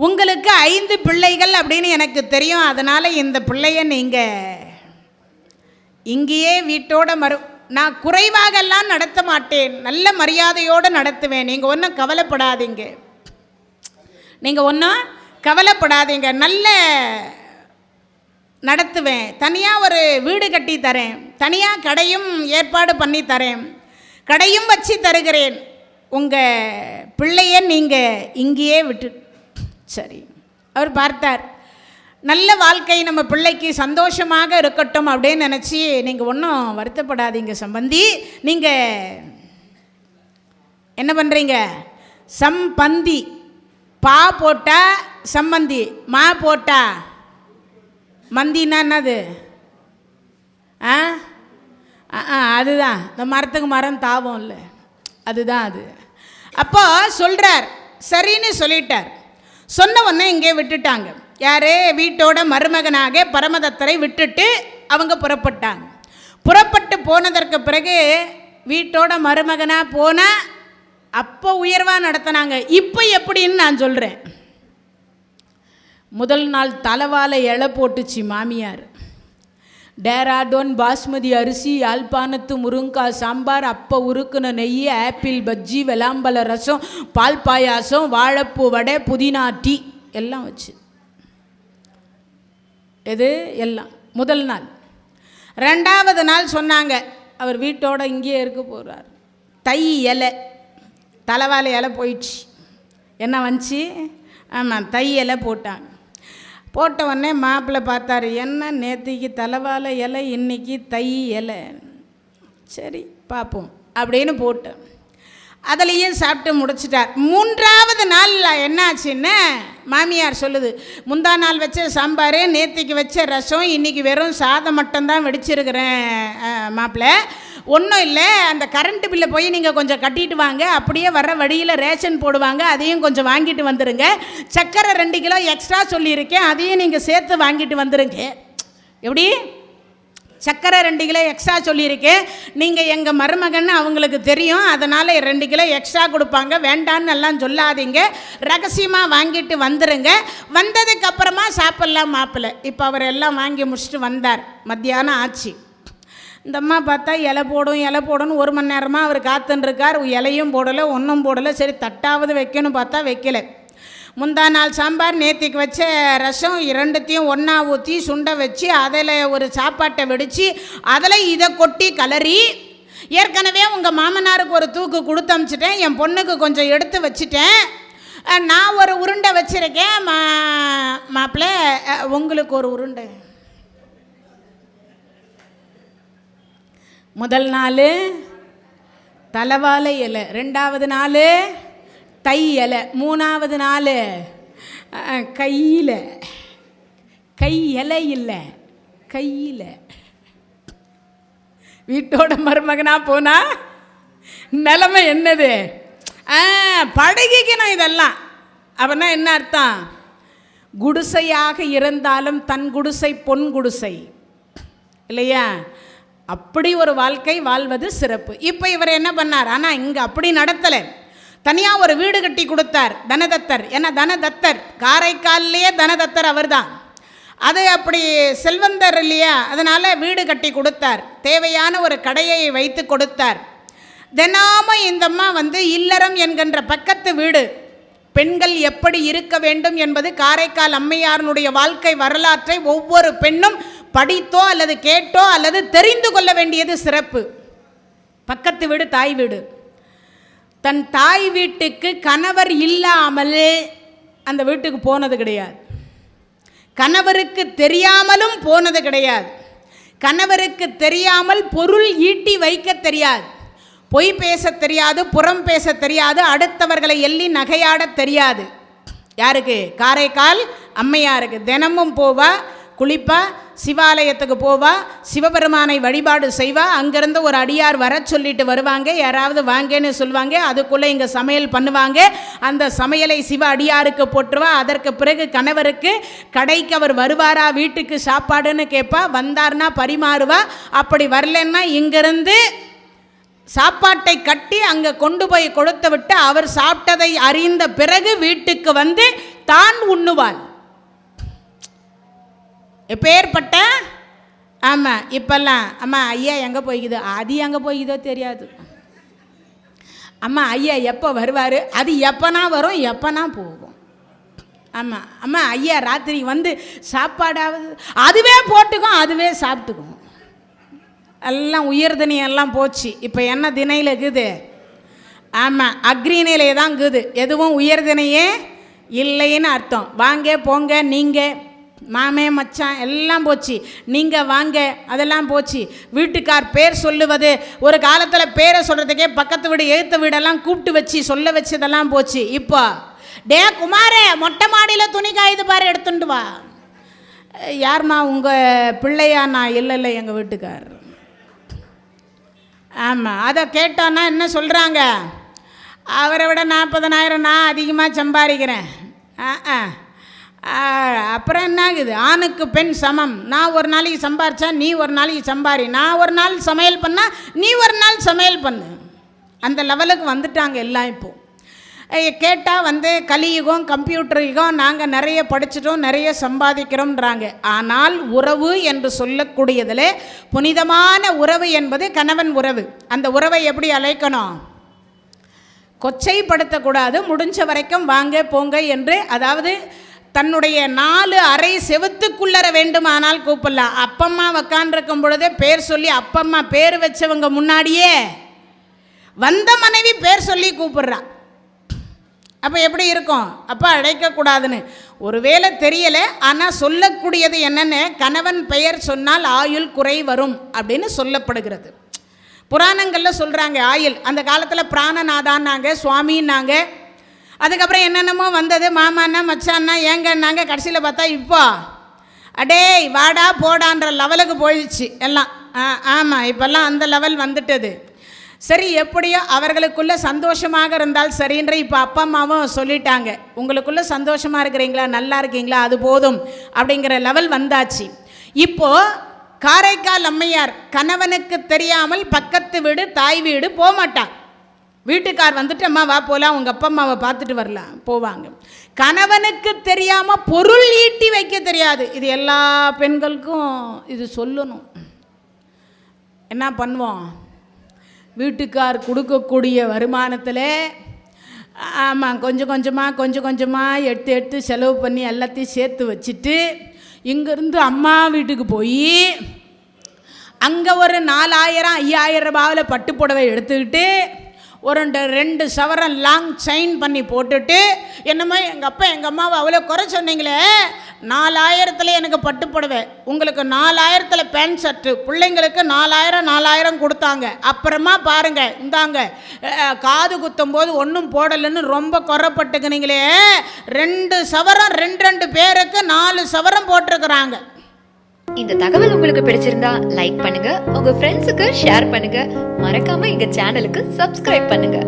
உங்களுக்கு 5 பிள்ளைகள் அப்படின்னு எனக்கு தெரியும். அதனால் இந்த பிள்ளைய நீங்கள் இங்கேயே வீட்டோட நான் குறைவாகலாம் நடத்த மாட்டேன், நல்ல மரியாதையோடு நடத்துவேன். நீங்கள் ஒன்றும் கவலைப்படாதீங்க, நல்ல நடத்துவேன். தனியாக ஒரு வீடு கட்டி தரேன், தனியாக கடையும் ஏற்பாடு பண்ணி தரேன், கடையும் வச்சு தருகிறேன். உங்கள் பிள்ளைய நீங்கள் இங்கேயே விட்டு. சரி, அவர் பார்த்தார். நல்ல வாழ்க்கை நம்ம பிள்ளைக்கு சந்தோஷமாக இருக்கட்டும் அப்படின்னு நினச்சி, நீங்கள் ஒன்றும் வருத்தப்படாதீங்க சம்பந்தி. நீங்கள் என்ன பண்ணுறீங்க? சம்பந்தி, பா போட்டா சம்பந்தி, மா போட்டா மந்தின்னா என்னது? அதுதான் இந்த மரத்துக்கு மரம் தாவும் இல்லை, அதுதான் அது. அப்போ சொல்கிறார், சரின்னு சொல்லிட்டார். சொன்ன உடனே இங்கே விட்டுட்டாங்க. யார்? வீட்டோட மருமகனாக பரமதத்தரை விட்டுட்டு அவங்க புறப்பட்டாங்க. புறப்பட்டு போனதற்கு பிறகு வீட்டோட மருமகனாக போனால் அப்போ உயர்வாக நடத்தினாங்க. இப்போ எப்படின்னு நான் சொல்கிறேன். முதல் நாள் தலைவாழை இலை போட்டுச்சு மாமியார். டேராடோன் பாஸ்மதி அரிசி, யாழ்ப்பாணத்து முருங்காய் சாம்பார், அப்போ உருக்குன நெய், ஆப்பிள் பஜ்ஜி, வெளாம்பழ ரசம், பால் பாயாசம், வாழைப்பூ வடை, புதினா டீ எல்லாம் வச்சு. எது எல்லாம் முதல் நாள். 2வது நாள் சொன்னாங்க, அவர் வீட்டோட இங்கேயே இருக்க போகிறார். தை இலை, தலைவாழை இலை போயிடுச்சு. என்ன வந்துச்சு? ஆமாம், தை இலை போட்டாங்க. போட்ட உடனே மாப்பிள்ளை பார்த்தார், என்ன நேற்றுக்கு தலைவாழை இலை, இன்றைக்கி தை இலை, சரி பார்ப்போம் அப்படின்னு போட்டு அதுலேயும் சாப்பிட்டு முடிச்சிட்டார். 3வது நாள் என்ன ஆச்சுன்னு மாமியார் சொல்லுது, முந்தா நாள் வச்ச சாம்பார், நேற்றுக்கு வச்ச ரசம், இன்றைக்கி வெறும் சாதம் மட்டும்தான் வெடிச்சிருக்கிறேன் மாப்பிள்ளை, ஒன்றும் இல்லை, அந்த கரண்ட்டு பில்லை போய் நீங்கள் கொஞ்சம் கட்டிட்டு வாங்க, அப்படியே வர்ற வழியில் ரேஷன் போடுவாங்க, அதையும் கொஞ்சம் வாங்கிட்டு வந்துடுங்க, சர்க்கரை 2 கிலோ எக்ஸ்ட்ரா சொல்லியிருக்கேன், அதையும் நீங்கள் சேர்த்து வாங்கிட்டு வந்துடுங்க. எப்படி? சர்க்கரை 2 கிலோ எக்ஸ்ட்ரா சொல்லியிருக்கேன், நீங்கள் எங்கள் மருமகன்னு அவங்களுக்கு தெரியும், அதனால் 2 கிலோ எக்ஸ்ட்ரா கொடுப்பாங்க, வேண்டான்னு எல்லாம் சொல்லாதீங்க, ரகசியமாக வாங்கிட்டு வந்துடுங்க, வந்ததுக்கப்புறமா சாப்பிட்லாம் மாப்பிள்ளை. இப்போ அவர் எல்லாம் வாங்கி முடிச்சுட்டு வந்தார். மத்தியானம் ஆச்சு. இந்த அம்மா பார்த்தா இலை போடணும் 1 மணி நேரமாக அவர் காத்துன்ருக்கார். இலையும் போடலை, ஒன்றும் போடலை. சரி, தட்டாவது வைக்கணும் பார்த்தா வைக்கலை. முந்தா நாள் சாம்பார், நேற்றுக்கு வச்ச ரசம், 2த்தையும் ஒன்றா ஊற்றி சுண்டை வச்சு அதில் ஒரு சாப்பாட்டை வெடித்து அதில் இதை கொட்டி கலரி, ஏற்கனவே உங்கள் மாமனாருக்கு ஒரு தூக்கு கொடுத்து அனுப்பிச்சிட்டேன், என் பொண்ணுக்கு கொஞ்சம் எடுத்து வச்சுட்டேன், நான் ஒரு உருண்டை வச்சுருக்கேன் மாப்பிள்ளை, உங்களுக்கு ஒரு உருண்டை. முதல் நாள் தலைவாழை இலை, 2வது நாள் தை இலை, 3வது நாள் கையில், கை இலை இல்லை கையில். வீட்டோட மருமகனாக போனால் நிலைமை என்னது? பழகிக்கணும் இதெல்லாம். அப்படின்னா என்ன அர்த்தம்? குடிசையாக இருந்தாலும் தன் குடிசை பொன் குடிசை இல்லையா? அப்படி ஒரு வாழ்க்கை வாழ்வது சிறப்பு. இப்போ இவர் என்ன பண்ணார்? ஆனால் இங்கே அப்படி நடத்தலை. தனியாக ஒரு வீடு கட்டி கொடுத்தார் தனதத்தர். ஏன்னா தனதத்தர் காரைக்கால்லையே தனதத்தர் அவர் தான். அது அப்படி செல்வந்தர் இல்லையா, அதனால் வீடு கட்டி கொடுத்தார். தேவையான ஒரு கடையை வைத்து கொடுத்தார். தினமும் இந்த அம்மா இல்லறம் என்கின்ற பக்கத்து வீடு, பெண்கள் எப்படி இருக்க வேண்டும் என்பது காரைக்கால் அம்மையாருடைய வாழ்க்கை வரலாற்றை ஒவ்வொரு பெண்ணும் படித்தோ அல்லது கேட்டோ அல்லது தெரிந்து கொள்ள வேண்டியது சிறப்பு. பக்கத்து வீடு தாய் வீடு. தன் தாய் வீட்டுக்கு கணவர் இல்லாமல் அந்த வீட்டுக்கு போனது கிடையாது. கணவருக்கு தெரியாமலும் போனது கிடையாது. கணவருக்கு தெரியாமல் பொருள் ஈட்டி வைக்க தெரியாது, பொய் பேச தெரியாது, புறம் பேச தெரியாது, அடுத்தவர்களை எள்ளி நகையாட தெரியாது. யாருக்கு? காரைக்கால் அம்மையாருக்கு தினமும் போவா, குளிப்பா, சிவாலயத்துக்கு போவா, சிவபெருமானை வழிபாடு செய்வா. அங்கேருந்து ஒரு அடியார் வர சொல்லிட்டு வருவாங்க, யாராவது வாங்கன்னு சொல்லுவாங்க, அதுக்குள்ளே இங்கே சமையல் பண்ணுவாங்க. அந்த சமையலை சிவ அடியாருக்கு போட்டுருவா. அதற்கு பிறகு கணவருக்கு கடைக்கு அவர் வருவாரா, வீட்டுக்கு சாப்பாடுன்னு கேட்பா. வந்தார்னா பரிமாறுவா, அப்படி வரலன்னா இங்கிருந்து சாப்பாட்டை கட்டி அங்கே கொண்டு போய் கொடுத்து விட்டு அவர் சாப்பிட்டதை அறிந்த பிறகு வீட்டுக்கு வந்து தான் உண்ணுவாள். எப்பேற்பட்ட ஆமாம். இப்பெல்லாம் அம்மா ஐயா எங்கே போய்க்குதோ, அது எங்கே போய்க்குதோ தெரியாது. அம்மா ஐயா எப்போ வருவார், அது எப்போனா வரும், எப்போனா போகும். ஆமாம். அம்மா ஐயா ராத்திரி வந்து சாப்பாடாவது அதுவே போட்டுக்கும், அதுவே சாப்பிட்டுக்கும். எல்லாம் உயர்தினை எல்லாம் போச்சு. இப்போ என்ன தினையில் இருக்குது? ஆமாம், அக்ரிநிலை தான் இருக்குது. எதுவும் உயர்தினையே இல்லைன்னு அர்த்தம். வாங்க போங்க, நீங்கள் மாமே மச்சான் எல்லாம் போச்சு, நீங்கள் வாங்க அதெல்லாம் போச்சு. வீட்டுக்கார் பேர் சொல்லுவது, ஒரு காலத்தில் பேரை சொல்கிறதுக்கே பக்கத்து வீடு எழுத்த வீடெல்லாம் கூப்பிட்டு வச்சு சொல்ல வச்சதெல்லாம் போச்சு. இப்போ டே குமாரே, மொட்டை மாடியில் துணி காயுது பாரு, எடுத்துட்டு வா. யார்மா உங்கள் பிள்ளையா? நான் இல்லை எங்கள் வீட்டுக்கார். ஆமாம். அதை கேட்டோன்னா என்ன சொல்கிறாங்க, அவரை விட 40,000 நான் அதிகமாக சம்பாதிக்கிறேன். அப்புறம் என்ன ஆகுது? ஆணுக்கு பெண் சமம். நான் ஒரு நாளைக்கு சம்பாரிச்சா நீ ஒரு நாளைக்கு சம்பாரி, நான் ஒரு நாள் சமையல் பண்ணால் நீ ஒரு நாள் சமையல் பண்ணு. அந்த லெவலுக்கு வந்துட்டாங்க எல்லாம். இப்போது கேட்டால் வந்து கலியுகம், கம்ப்யூட்டர் யுகம், நாங்கள் நிறைய படிச்சிட்டோம், நிறைய சம்பாதிக்கிறோம்ன்றாங்க. ஆனால் உறவு என்று சொல்லக்கூடியதில் புனிதமான உறவு என்பது கணவன் உறவு. அந்த உறவை எப்படி அழைக்கணும்? கொச்சைப்படுத்தக்கூடாது. முடிஞ்ச வரைக்கும் வாங்க போங்க என்று, அதாவது தன்னுடைய 4 அறை செவத்துக்குள்ளற வேண்டுமானால் கூப்பிடலாம். அப்பம்மா உக்காண்டிருக்கும் பொழுதே பேர் சொல்லி, அப்பம்மா பேர் வச்சவங்க முன்னாடியே வந்த மனைவி பேர் சொல்லி கூப்பிடுறா. அப்போ எப்படி இருக்கும்? அப்போ அழைக்கக்கூடாதுன்னு ஒருவேளை தெரியலை. ஆனால் சொல்லக்கூடியது என்னென்னு, கணவன் பெயர் சொன்னால் ஆயுள் குறை வரும் அப்படின்னு சொல்லப்படுகிறது. புராணங்களில் சொல்கிறாங்க ஆயுள். அந்த காலத்தில் பிராணநாதான்னாங்க, சுவாமின்னாங்க. அதுக்கப்புறம் என்னென்னமோ வந்தது, மாமான்னா மச்சான்னா ஏங்கன்னாங்க. கடைசியில் பார்த்தா இப்போ அடே வாடா போடான்ற லெவலுக்கு போயிடுச்சு எல்லாம். ஆமாம், இப்போல்லாம் அந்த லெவல் வந்துட்டது. சரி, எப்படியோ அவர்களுக்குள்ளே சந்தோஷமாக இருந்தால் சரின்ற இப்போ அப்பா அம்மாவும் சொல்லிட்டாங்க, உங்களுக்குள்ளே சந்தோஷமாக இருக்கிறீங்களா, நல்லா இருக்கீங்களா, அது போதும் அப்படிங்கிற லெவல் வந்தாச்சு. இப்போது காரைக்கால் அம்மையார் கணவனுக்கு தெரியாமல் பக்கத்து வீடு தாய் வீடு போக மாட்டான். வீட்டுக்கார் வந்துட்டு அம்மா வா போகலாம், உங்கள் அப்பா அம்மாவை பார்த்துட்டு வரலாம், போவாங்க. கணவனுக்கு தெரியாமல் பொருள் ஈட்டி வைக்க தெரியாது. இது எல்லா பெண்களுக்கும் இது சொல்லணும். என்ன பண்ணுவோம்? வீட்டுக்கார் கொடுக்கக்கூடிய வருமானத்தில் ஆமாம் கொஞ்சம் கொஞ்சமாக எடுத்து செலவு பண்ணி எல்லாத்தையும் சேர்த்து வச்சுட்டு இங்கேருந்து அம்மா வீட்டுக்கு போய் அங்கே ஒரு 4,000-5,000 ரூபாவில் பட்டு புடவை எடுத்துக்கிட்டு ஒரு 2 சவரம் லாங் செயின் பண்ணி போட்டுட்டு, என்னமோ எங்கள் அப்பா எங்கள் அம்மாவை அவ்வளோ குறை சொன்னீங்களே, 4,000 எனக்கு பட்டு புடவை, உங்களுக்கு 4,000 பேண்ட் ஷர்ட்டு, பிள்ளைங்களுக்கு 4,000 கொடுத்தாங்க, அப்புறமா பாருங்கள் இந்தாங்க காது குத்தும் போது ஒன்றும் போடலைன்னு ரொம்ப குறைப்பட்டுக்கினீங்களே, 2 சவரம் 2 பேருக்கு 4 சவரம் போட்டிருக்கிறாங்க. இந்த தகவல் உங்களுக்கு பிடிச்சிருந்தா லைக் பண்ணுங்க, உங்க ஃப்ரெண்ட்ஸுக்கு ஷேர் பண்ணுங்க, மறக்காம எங்க சேனலுக்கு சப்ஸ்கிரைப் பண்ணுங்க.